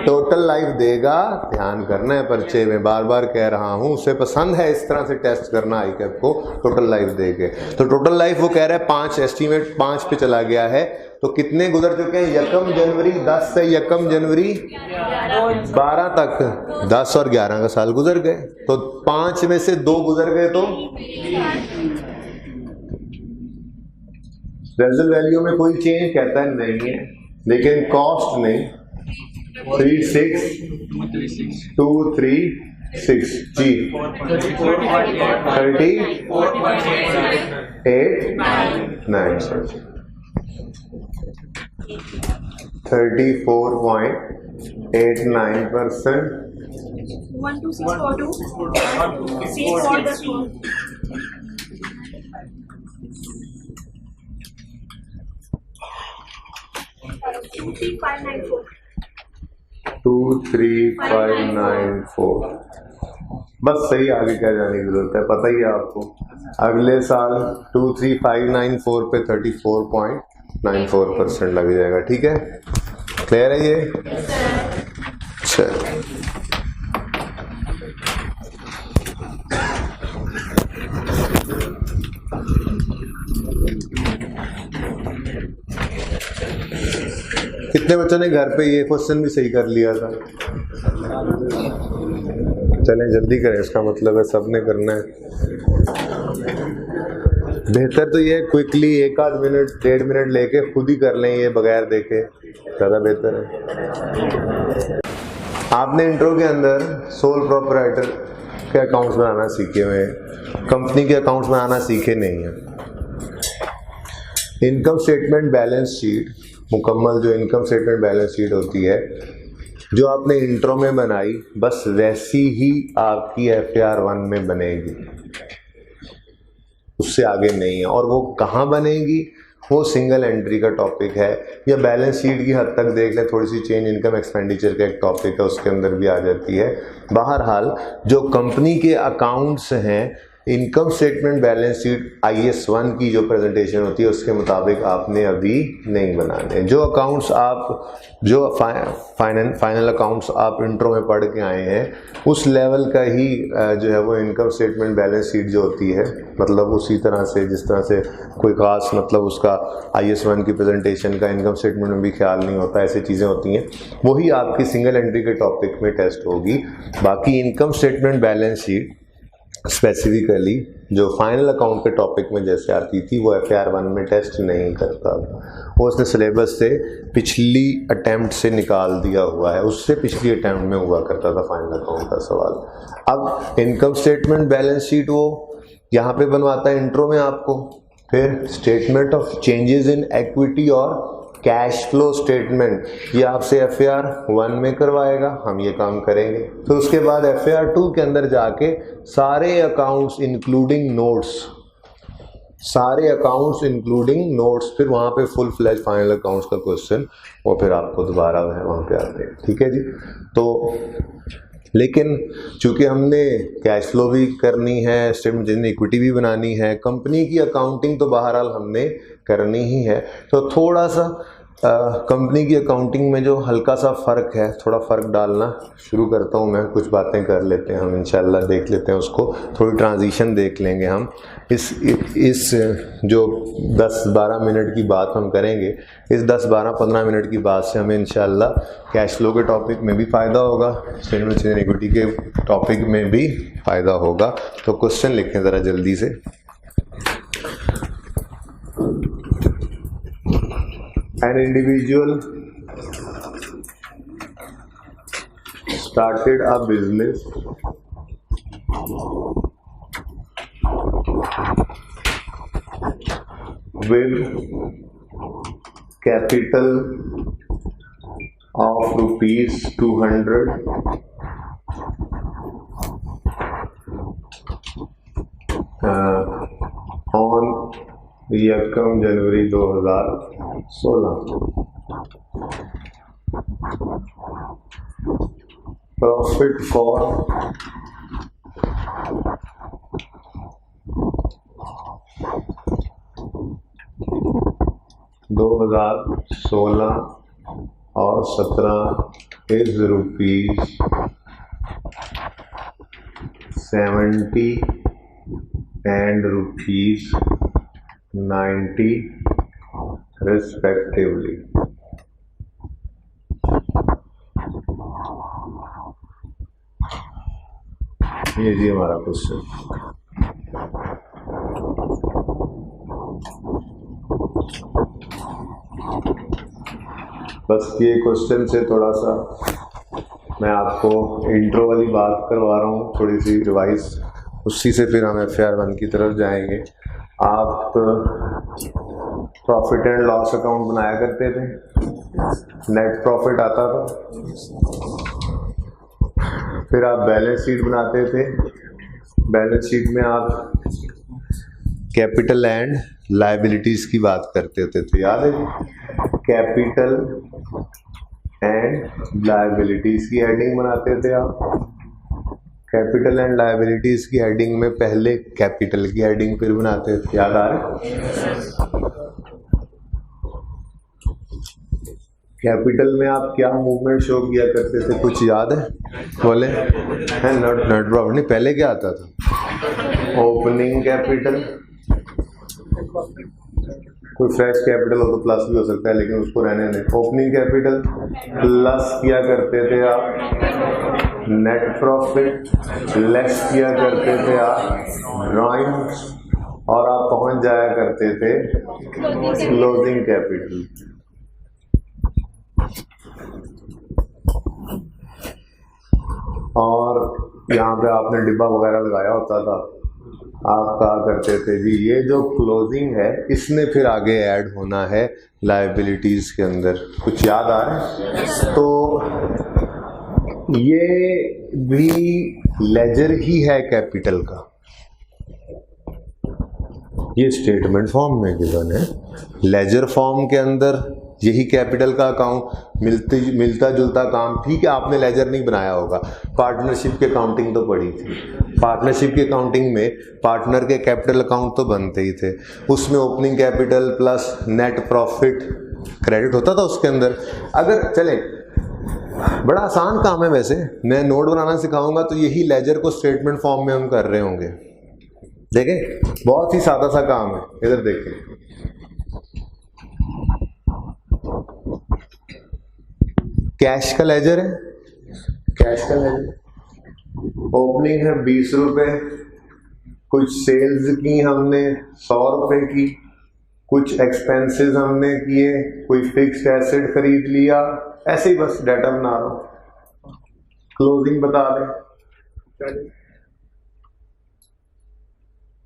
टोटल लाइफ देगा। ध्यान करना है, पर्चे में बार बार कह रहा हूं, उसे पसंद है इस तरह से टेस्ट करना आईकैप को, टोटल लाइफ देके। तो टोटल लाइफ वो कह रहा है 5, एस्टीमेट 5 पे चला गया है। तो कितने गुजर चुके हैं? 1 जनवरी 10 से 1 जनवरी 12 तक 10 और 11 का साल गुजर गए। तो 5 में से 2 गुजर गए, तो रेजल वैल्यू में कोई चेंज कहता है नहीं है, लेकिन कॉस्ट नहीं। 36236 जी 34.89%। 12642. C for the school. 23594. 23594 बस सही, आगे क्या जाने की जरूरत है, पता ही है आपको। अगले साल 23594 पे 34.94% लग जाएगा। ठीक है, क्लियर है ये? चल कितने बच्चों ने घर पे ये क्वेश्चन भी सही कर लिया था? चलें जल्दी करें, इसका मतलब है सबने करना है। बेहतर तो ये क्विकली 1 आध मिनट 1.5 मिनट लेके खुद ही कर लें, ये बगैर देखे ज़्यादा बेहतर है। आपने इंट्रो के अंदर सोल प्रोप्राइटर के अकाउंट्स बनाना सीखे हुए हैं, कंपनी के अकाउंट्स बनाना सीखे नहीं हैं। इनकम स्टेटमेंट बैलेंस शीट, मुकम्मल जो इनकम स्टेटमेंट बैलेंस शीट होती है जो आपने इंट्रो में बनाई, बस वैसी ही आपकी FAR 1 में बनेगी, उससे आगे नहीं है। और वो कहाँ बनेगी? वो सिंगल एंट्री का टॉपिक है, या बैलेंस शीट की हद तक देख लें, थोड़ी सी चेंज इनकम एक्सपेंडिचर का एक टॉपिक है, उसके अंदर भी आ जाती है। बहरहाल जो कंपनी के अकाउंट्स हैं, income statement balance sheet IAS 1 की जो प्रेजेंटेशन होती है उसके मुताबिक आपने अभी नहीं बनाने। जो अकाउंट्स आप जो फाइनल अकाउंट्स आप इंट्रो में पढ़ के आए हैं, उस लेवल का ही जो है वो इनकम स्टेटमेंट बैलेंस शीट जो होती है, मतलब उसी तरह से जिस तरह से कोई खास मतलब उसका IAS 1 की प्रेजेंटेशन का इनकम स्टेटमेंट में भी ख्याल नहीं होता, ऐसी चीज़ें होती हैं, वही आपकी सिंगल एंट्री के टॉपिक में टेस्ट होगी। बाकी income statement balance sheet specifically जो फाइनल अकाउंट के टॉपिक में जैसे आती थी, वो FAR 1 में टेस्ट नहीं करता। वो उसने सिलेबस से पिछली अटेम्प्ट से निकाल दिया हुआ है, उससे पिछली अटेम्प्ट में हुआ करता था फाइनल अकाउंट का सवाल। अब इनकम स्टेटमेंट बैलेंस शीट वो यहाँ पे बनवाता है इंट्रो में आपको, फिर statement of changes in equity और कैश फ्लो स्टेटमेंट ये आपसे FAR 1 में करवाएगा, हम ये काम करेंगे। तो उसके बाद FAR 2 के अंदर जाके सारे अकाउंट्स इंक्लूडिंग नोट्स, सारे अकाउंट्स इंक्लूडिंग नोट्स, फिर वहाँ पे फुल फ्लैज फाइनल अकाउंट्स का क्वेश्चन, वो फिर आपको दोबारा वहाँ पे आते हैं। ठीक है जी। तो लेकिन चूंकि हमने कैश फ्लो भी करनी है, स्टेटमेंट जिनमें इक्विटी भी बनानी है, कंपनी की अकाउंटिंग तो बहरहाल हमने करनी ही है, तो थोड़ा सा कंपनी की अकाउंटिंग में जो हल्का सा फ़र्क है, थोड़ा फ़र्क डालना शुरू करता हूँ मैं। कुछ बातें कर लेते हैं हम, इंशाल्लाह देख लेते हैं उसको, थोड़ी ट्रांजिशन देख लेंगे हम। इस जो 10-12 मिनट की बात हम करेंगे, इस 10-12-15 मिनट की बात से हमें इंशाल्लाह कैश फ्लो के टॉपिक में भी फ़ायदा होगा, स्टेटमेंट इन इक्विटी के टॉपिक में भी फ़ायदा होगा। तो क्वेश्चन लिखें ज़रा जल्दी से। An individual started a business with capital of rupees 200 on यकम जनवरी 2016. Profit for 2016 और 17 is rupees 70 and rupees 90 respectively. ये जी हमारा क्वेश्चन. बस ये क्वेश्चन से थोड़ा सा मैं आपको इंट्रो वाली बात करवा रहा हूँ, थोड़ी सी रिवाइज, उसी से फिर हम FAR1 की तरफ जाएंगे. आप प्रॉफिट एंड लॉस अकाउंट बनाया करते थे, नेट प्रॉफिट आता था, फिर आप बैलेंस शीट बनाते थे. बैलेंस शीट में आप कैपिटल एंड लायबिलिटीज की बात करते होते थे, याद है जी? कैपिटल एंड लायबिलिटीज की हेडिंग बनाते थे आप. कैपिटल एंड लायबिलिटीज की हेडिंग में पहले कैपिटल की हेडिंग फिर बनाते थे, याद आ रहा है? कैपिटल में आप क्या मूवमेंट शो किया करते थे, कुछ याद है? बोले है. नेट प्रॉफिट नहीं, पहले क्या आता था? Opening capital. कोई फ्रेश कैपिटल हो तो प्लस भी हो सकता है, लेकिन उसको रहने दें. ओपनिंग कैपिटल प्लस किया करते थे आप नेट प्रॉफिट, लेस किया करते थे आप ड्राइंग्स, और आप पहुंच जाया करते थे क्लोजिंग कैपिटल. और यहाँ पे आपने डिब्बा वगैरह लगाया होता था, आप कहा करते थे जी ये जो क्लोजिंग है इसमें फिर आगे ऐड होना है लायबिलिटीज के अंदर. कुछ याद आ रहा है? तो ये भी लेजर ही है कैपिटल का. ये स्टेटमेंट फॉर्म में गिवन है. लेजर फॉर्म के अंदर यही कैपिटल का अकाउंट, मिलता जुलता काम. ठीक है, आपने लेजर नहीं बनाया होगा, पार्टनरशिप की अकाउंटिंग तो पढ़ी थी. पार्टनरशिप की अकाउंटिंग में पार्टनर के कैपिटल अकाउंट तो बनते ही थे. उसमें opening capital plus net profit credit होता था उसके अंदर. अगर चले, बड़ा आसान काम है वैसे, मैं नोट बनाना सिखाऊंगा तो यही लेजर को स्टेटमेंट फॉर्म में हम कर रहे होंगे. देखें, बहुत ही सादा सा काम है. इधर देखें, कैश का लेजर है. कैश का लेजर ओपनिंग है 20 रुपए, कुछ सेल्स की हमने 100 रुपए की, कुछ एक्सपेंसेस हमने किए, कोई फिक्स्ड एसेट खरीद लिया, ऐसे ही बस डाटा बना रहा हूं. क्लोजिंग बता दें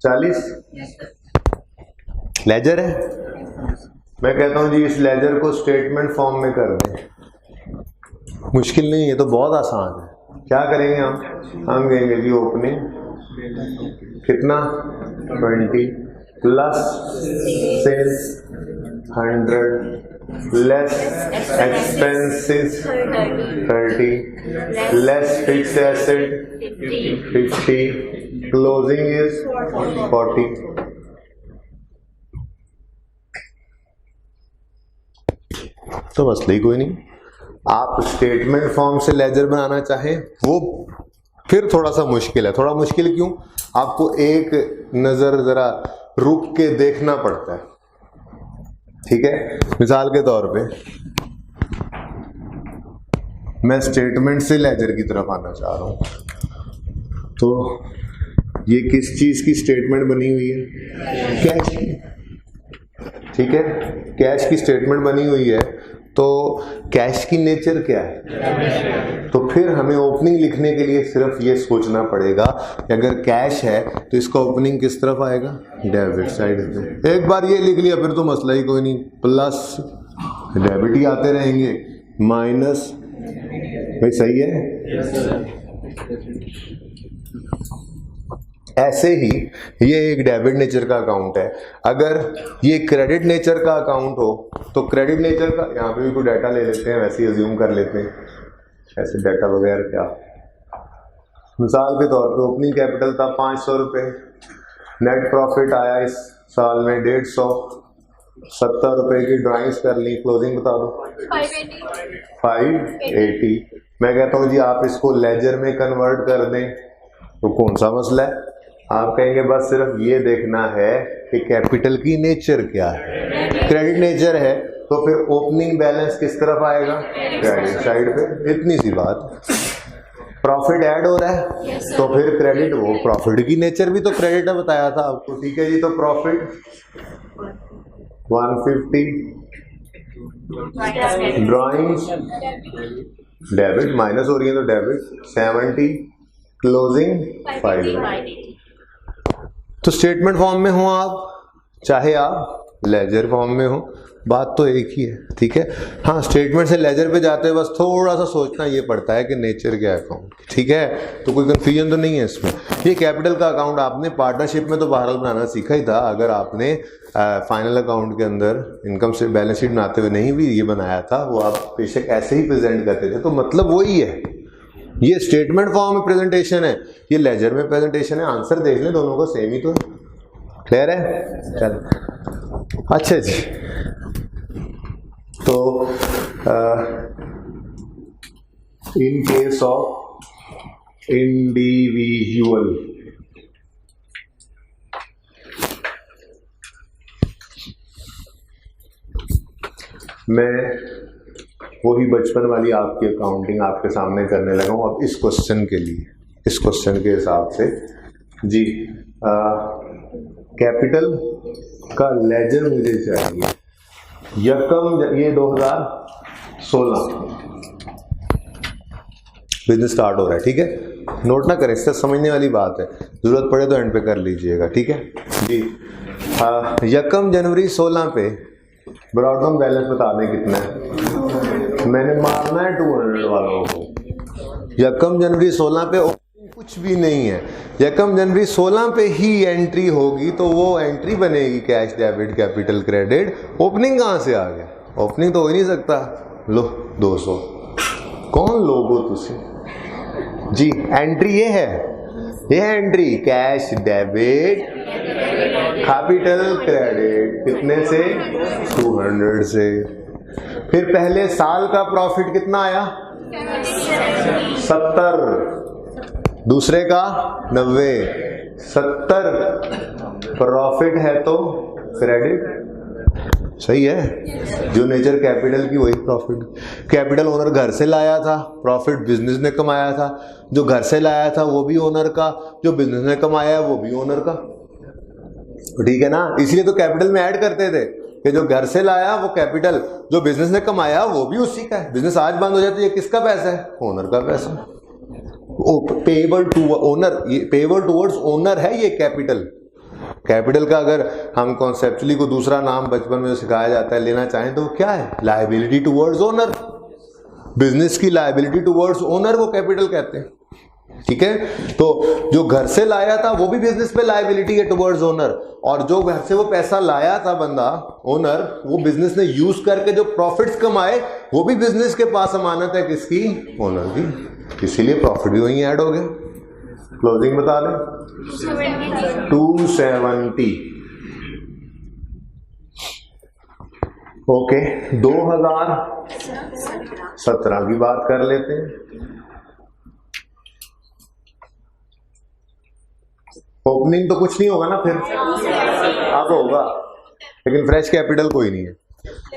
40 लेजर है. मैं कहता हूं जी इस लेजर को स्टेटमेंट फॉर्म में कर दें. मुश्किल नहीं, ये तो बहुत आसान है. क्या करेंगे हम कहेंगे जी ओपनिंग कितना 20 plus sales 100 less expenses 30 less fixed asset 50 closing is 40. तो मसला ही कोई नहीं. आप स्टेटमेंट फॉर्म से लेजर बनाना चाहें वो फिर थोड़ा सा मुश्किल है. थोड़ा मुश्किल क्यों? आपको एक नजर जरा रुक के देखना पड़ता है. ठीक है, मिसाल के तौर पे मैं स्टेटमेंट से लेजर की तरफ आना चाह रहा हूं, तो ये किस चीज की स्टेटमेंट बनी हुई है? कैश की. ठीक है, कैश की स्टेटमेंट बनी हुई है, तो कैश की नेचर क्या है? तो फिर हमें ओपनिंग लिखने के लिए सिर्फ ये सोचना पड़ेगा कि अगर कैश है तो इसका ओपनिंग किस तरफ आएगा? डेबिट साइड पे। एक बार ये लिख लिया फिर तो मसला ही कोई नहीं, प्लस डेबिट ही आते रहेंगे, माइनस, भाई सही है। ऐसे ही ये एक डेबिट नेचर का अकाउंट है। अगर ये क्रेडिट नेचर का अकाउंट हो तो क्रेडिट नेचर का, यहाँ पे भी कोई डाटा ले लेते हैं, वैसे ही अज्यूम कर लेते हैं, ऐसे डाटा वगैरह क्या। मिसाल के तौर पे ओपनिंग कैपिटल था 500 रुपये, नेट प्रॉफिट आया इस साल में 150, 70 रुपए की ड्राइंग्स कर ली, क्लोजिंग बता दो 580। मैं कहता हूँ जी आप इसको लेजर में कन्वर्ट कर दें, तो कौन सा मसला है? आप कहेंगे बस सिर्फ ये देखना है कि कैपिटल की नेचर क्या है, क्रेडिट नेचर है, तो फिर ओपनिंग बैलेंस किस तरफ आएगा? क्रेडिट साइड पे। इतनी सी बात। प्रॉफिट ऐड हो रहा है तो फिर क्रेडिट, वो प्रॉफिट की नेचर भी तो क्रेडिट है, बताया था आपको, ठीक है जी। तो प्रॉफिट 150, ड्राइंग्स डेबिट, माइनस हो रही है तो डेबिट 70, क्लोजिंग 5। तो स्टेटमेंट फॉर्म में हो आप, चाहे आप लेजर फॉर्म में हो, बात तो एक ही है, ठीक है। हाँ, स्टेटमेंट से लेजर पे जाते हैं बस थोड़ा सा सोचना ये पड़ता है कि नेचर क्या है अकाउंट, ठीक है। तो कोई कंफ्यूजन तो नहीं है इसमें। ये कैपिटल का अकाउंट आपने पार्टनरशिप में तो बहरहाल बनाना सीखा ही था। अगर आपने फाइनल अकाउंट के अंदर इनकम से बैलेंस शीट बनाते हुए नहीं भी ये बनाया था, वो आप बेशक ऐसे ही प्रेजेंट करते थे, तो मतलब वही है। ये स्टेटमेंट फॉर्म में प्रेजेंटेशन है, ये लेजर में प्रेजेंटेशन है। आंसर देख लें, दोनों का सेम ही तो है। क्लियर है? चलो अच्छा जी। तो इन केस ऑफ इंडिविजुअल, मैं वही बचपन वाली आपकी अकाउंटिंग आपके सामने करने लगा हूं अब इस क्वेश्चन के लिए, इस क्वेश्चन के हिसाब से जी। कैपिटल का लेजर मुझे चाहिए। यकम, ये 2016 बिजनेस स्टार्ट हो रहा है, ठीक है। नोट ना करें, इससे समझने वाली बात है, जरूरत पड़े तो एंड पे कर लीजिएगा, ठीक है जी। यकम जनवरी 16 पे ब्रॉड डाउन बैलेंस बता दें कितना है। मैंने मारना है 200 वालों को। यकम जनवरी 16 पे कुछ भी नहीं है, यकम जनवरी 16 पे ही एंट्री होगी, तो वो एंट्री बनेगी cash debit capital credit. Opening कहाँ से आ गया? ओपनिंग तो हो ही नहीं सकता। लो 200, कौन लोगो तुसी जी। एंट्री ये है, ये है entry, cash debit capital credit, कितने से? 200 से। फिर पहले साल का प्रॉफिट कितना आया? 70, दूसरे का 90, 70 प्रॉफिट है तो क्रेडिट, सही है। जो नेचर कैपिटल की वही प्रॉफिट। कैपिटल ओनर घर से लाया था, प्रॉफिट बिजनेस ने कमाया था। जो घर से लाया था वो भी ओनर का, जो बिजनेस ने कमाया वो भी ओनर का, ठीक है ना। इसलिए तो कैपिटल में ऐड करते थे कि जो घर से लाया वो कैपिटल, जो बिजनेस ने कमाया वो भी उसी का है। बिजनेस आज बंद हो जाए तो ये किसका पैसा है? ओनर का पैसा। पेएबल टू ओनर, ये पेएबल टुवर्ड्स ओनर है ये कैपिटल। कैपिटल का अगर हम कॉन्सेप्चुअली को दूसरा नाम बचपन में सिखाया जाता है लेना चाहें तो वो क्या है? Liability towards owner. बिजनेस की लायबिलिटी टुवर्ड्स ओनर वो कैपिटल कहते हैं, ठीक है। तो जो घर से लाया था वो भी बिजनेस पे लायबिलिटी है टुवर्ड्स ओनर, और जो घर से वो पैसा लाया था बंदा ओनर, वो बिजनेस ने यूज करके जो प्रॉफिट्स कमाए वो भी बिजनेस के पास अमानत है, किसकी? ओनर की। इसीलिए प्रॉफिट भी वहीं ऐड हो गया। क्लोजिंग बता दें 270। ओके, 2017 की बात कर लेते हैं। ओपनिंग तो कुछ नहीं होगा ना, फिर अब होगा, लेकिन फ्रेश कैपिटल कोई नहीं है,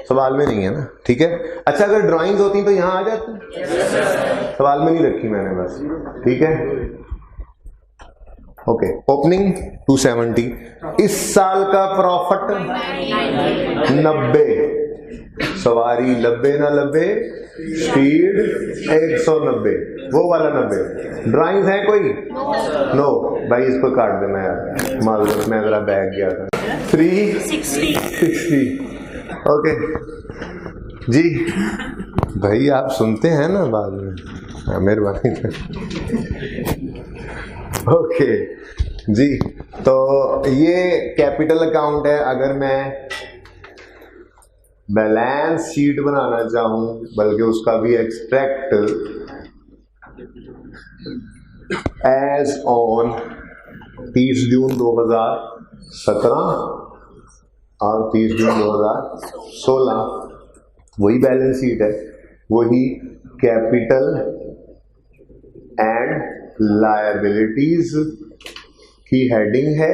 सवाल में नहीं है ना, ठीक है। अच्छा, अगर ड्राइंग्स होती तो यहां आ जाती, सवाल में नहीं रखी मैंने बस, ठीक है। ओके, ओपनिंग 270, इस साल का प्रॉफिट 90, सवारी 90 ना 90, स्पीड 190, वो वाला 90। ड्राइंग है कोई? नो भाई, इसको काट देना यार, मालूम मैं जरा बैग गया था। 360, ओके जी। भाई आप सुनते हैं ना बाद में, मेहरबानी। ओके जी, तो ये कैपिटल अकाउंट है। अगर मैं बैलेंस शीट बनाना चाहूं, बल्कि उसका भी एक्सट्रैक्ट एज ऑन 30 जून 2017 और 30 जून 2016, वही बैलेंस शीट है, वही कैपिटल एंड लायबिलिटीज की हेडिंग है।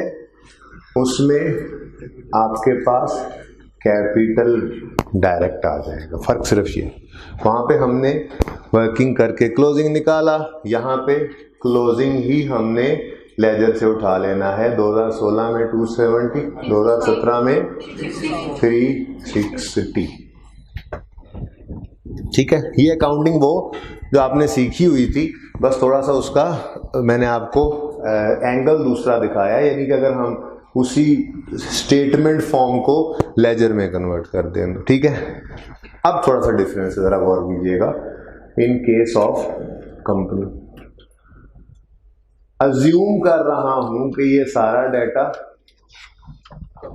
उसमें आपके पास कैपिटल डायरेक्ट आ जाएगा। फर्क सिर्फ ये, वहां पे हमने वर्किंग करके क्लोजिंग निकाला, यहाँ पे क्लोजिंग ही हमने लेजर से उठा लेना है। 2016 में 270, 2017 में 360। ठीक है, ये अकाउंटिंग वो जो आपने सीखी हुई थी, बस थोड़ा सा उसका मैंने आपको एंगल दूसरा दिखाया, यानी कि अगर हम उसी स्टेटमेंट फॉर्म को लेजर में कन्वर्ट कर दें। ठीक है, अब थोड़ा सा डिफरेंस है, जरा गौर कीजिएगा। In case of company, assume कर रहा हूं कि ये सारा डाटा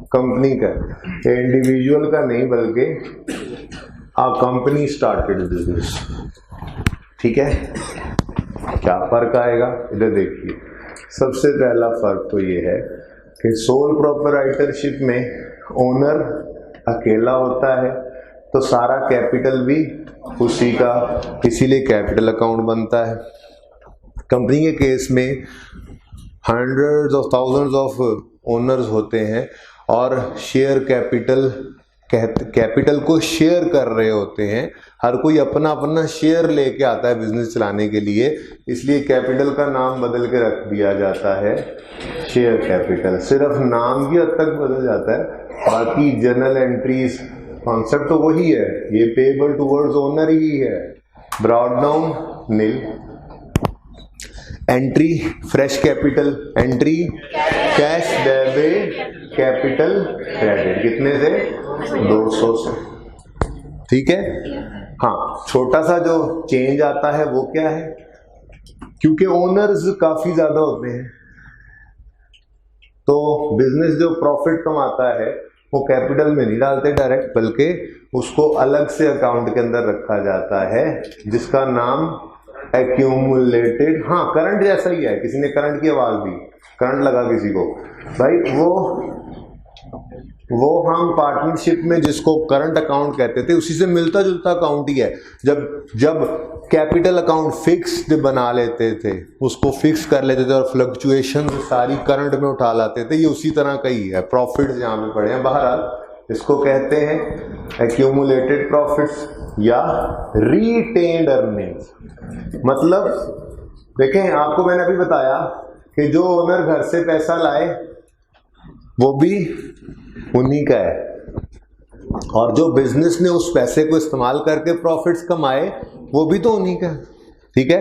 कंपनी का, इंडिविजुअल का नहीं, बल्कि आ कंपनी स्टार्टेड बिजनेस। ठीक है, क्या फर्क आएगा इधर देखिए। सबसे पहला फर्क तो ये है कि सोल प्रोप्राइटरशिप में ओनर अकेला होता है, तो सारा कैपिटल भी उसी का, इसीलिए कैपिटल अकाउंट बनता है। कंपनी के केस में hundreds of thousands of owners होते हैं और शेयर कैपिटल को शेयर कर रहे होते हैं। हर कोई अपना अपना शेयर लेके आता है बिजनेस चलाने के लिए, इसलिए कैपिटल का नाम बदल के रख दिया जाता है शेयर कैपिटल। सिर्फ नाम ही हद तक बदल जाता है, बाकी जर्नल एंट्रीज कॉन्सेप्ट तो वही है। ये पेबल टुवर्ड्स ओनर ही है, brought down nil. Entry fresh capital, entry cash debit capital credit, कितने से? 200 से। ठीक है, हाँ, छोटा सा जो चेंज आता है वो क्या है, क्योंकि ओनर्स काफी ज्यादा होते हैं, तो बिजनेस जो प्रॉफिट कमाता है वो कैपिटल में नहीं डालते डायरेक्ट, बल्कि उसको अलग से अकाउंट के अंदर रखा जाता है, जिसका नाम एक्यूमुलेटेड, हाँ करंट जैसा ही है। किसी ने करंट की आवाज दी, करंट लगा किसी को, भाई वो हम पार्टनरशिप में जिसको करंट अकाउंट कहते थे, उसी से मिलता जुलता अकाउंट ही है। जब कैपिटल अकाउंट फिक्स्ड बना लेते थे, उसको फिक्स कर लेते थे और फ्लक्चुएशन सारी करंट में उठा लाते थे, ये उसी तरह का ही है। प्रॉफिट यहाँ पे पड़े हैं, बहरहाल इसको कहते हैं एक्यूमुलेटेड प्रॉफिट्स या रीटेन्ड अर्निंग्स। मतलब देखें, आपको मैंने अभी बताया कि जो ओनर घर से पैसा लाए वो भी उन्हीं का है, और जो बिजनेस ने उस पैसे को इस्तेमाल करके प्रॉफिट्स कमाए वो भी तो उन्हीं का है। ठीक है,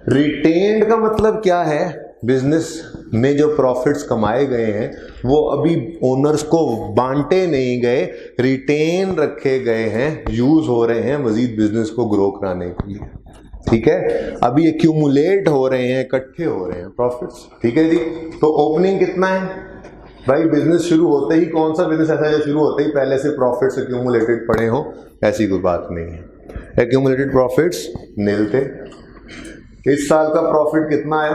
रिटेन्ड का मतलब क्या है? बिजनेस में जो प्रॉफिट्स कमाए गए हैं वो अभी ओनर्स को बांटे नहीं गए, रिटेन रखे गए हैं, यूज हो रहे हैं मजीद बिजनेस को ग्रो कराने के लिए। ठीक है, अभी एक्यूमुलेट हो रहे हैं, इकट्ठे हो रहे हैं प्रॉफिट्स। ठीक है जी, तो ओपनिंग कितना है भाई? बिजनेस शुरू होते ही, कौन सा बिजनेस ऐसा है शुरू होते ही पहले से प्रॉफिट्स एक्यूमुलेटेड पड़े हो? ऐसी कोई बात नहीं है। एक्यूमुलेटेड प्रॉफिट्स नील थे। इस साल का प्रॉफिट कितना आया?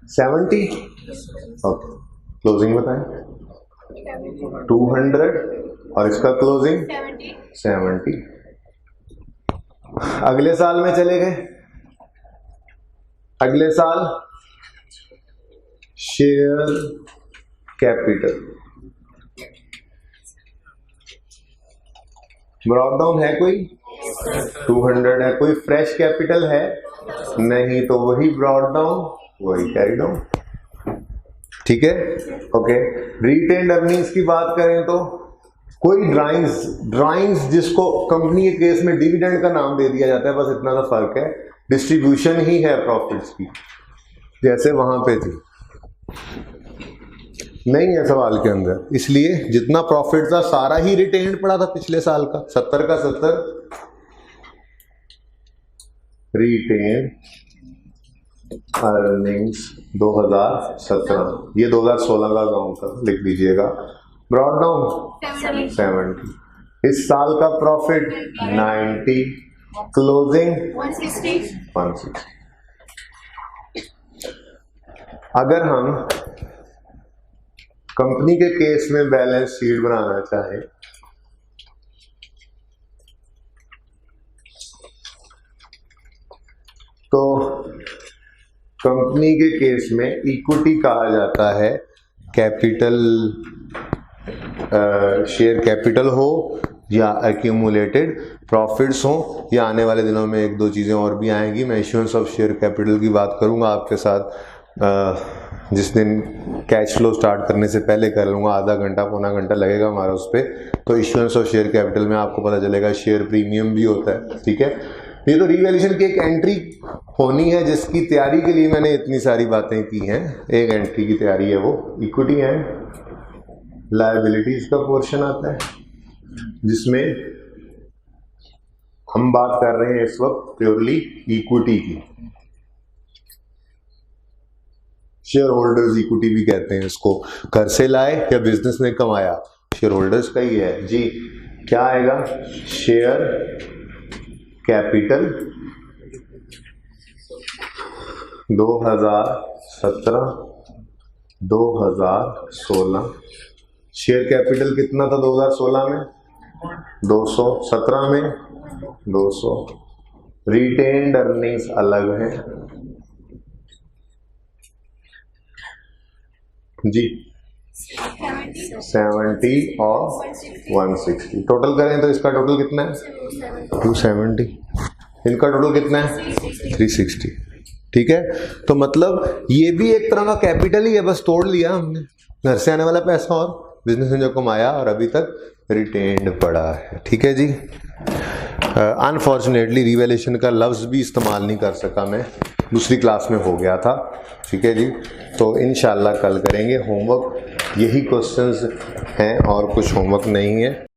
70। ओके, क्लोजिंग बताएं। 200 और इसका क्लोजिंग 70। अगले साल में चले गए, अगले साल शेयर कैपिटल ब्रॉट डाउन है कोई? 200 है। कोई फ्रेश कैपिटल है? नहीं, तो वही ब्रॉट डाउन वही कैरी डाउन, ठीक है। ओके, रिटेन्ड अर्निंग्स की बात करें तो कोई ड्राइंग्स जिसको कंपनी के केस में डिविडेंड का नाम दे दिया जाता है, बस इतना सा फर्क है, डिस्ट्रीब्यूशन ही है प्रॉफिट्स की, जैसे वहां पे थी, नहीं है सवाल के अंदर। इसलिए जितना प्रॉफिट था सारा ही रिटेन्ड पड़ा था पिछले साल का, 70 का 70 रिटेन्ड अर्निंग्स 2017, ये 2016 का अकाउंट था, लिख लीजिएगा। ब्रॉट डाउन 70, इस साल का प्रॉफिट 90, क्लोजिंग 160। अगर हम कंपनी के केस में बैलेंस शीट बनाना चाहे तो कंपनी के केस में इक्विटी कहा जाता है कैपिटल, शेयर कैपिटल हो या एक्यूमुलेटेड प्रॉफिट्स हो, या आने वाले दिनों में एक दो चीज़ें और भी आएंगी। मैं इश्यूएंस ऑफ शेयर कैपिटल की बात करूंगा आपके साथ, जिस दिन कैश फ्लो स्टार्ट करने से पहले कर लूँगा, आधा घंटा पौना घंटा लगेगा हमारा उस पर। तो इश्यूएंस ऑफ शेयर कैपिटल में आपको पता चलेगा शेयर प्रीमियम भी होता है, ठीक है। ये तो रिवैल्यूएशन की एक एंट्री होनी है जिसकी तैयारी के लिए मैंने इतनी सारी बातें की हैं। एक एंट्री की तैयारी है, वो इक्विटी एंड लायबिलिटीज का पोर्शन आता है, जिसमें हम बात कर रहे हैं इस वक्त प्योरली इक्विटी की। शेयर होल्डर्स इक्विटी भी कहते हैं इसको, घर से लाए या बिजनेस में कमाया, शेयर होल्डर्स का ही है जी। क्या आएगा? शेयर कैपिटल 2017 2016, शेयर कैपिटल कितना था 2016 में? 200, 17 में 200। रिटेन्ड अर्निंग्स अलग है जी, 70 और 160। टोटल करें तो इसका टोटल कितना है? 270। इनका टोटल कितना है? 360। ठीक है, तो मतलब ये भी एक तरह का कैपिटल ही है, बस तोड़ लिया हमने, घर से आने वाला पैसा और बिजनेस में जो कमाया और अभी तक रिटेन्ड पड़ा है। ठीक है जी। अनफॉर्चुनेटली रिवैल्यूएशन का लफ्ज़ भी इस्तेमाल नहीं कर सका मैं, दूसरी क्लास में हो गया था। ठीक है जी, तो इंशाल्लाह कल करेंगे। होमवर्क यही क्वेश्चंस हैं और कुछ होमवर्क नहीं है।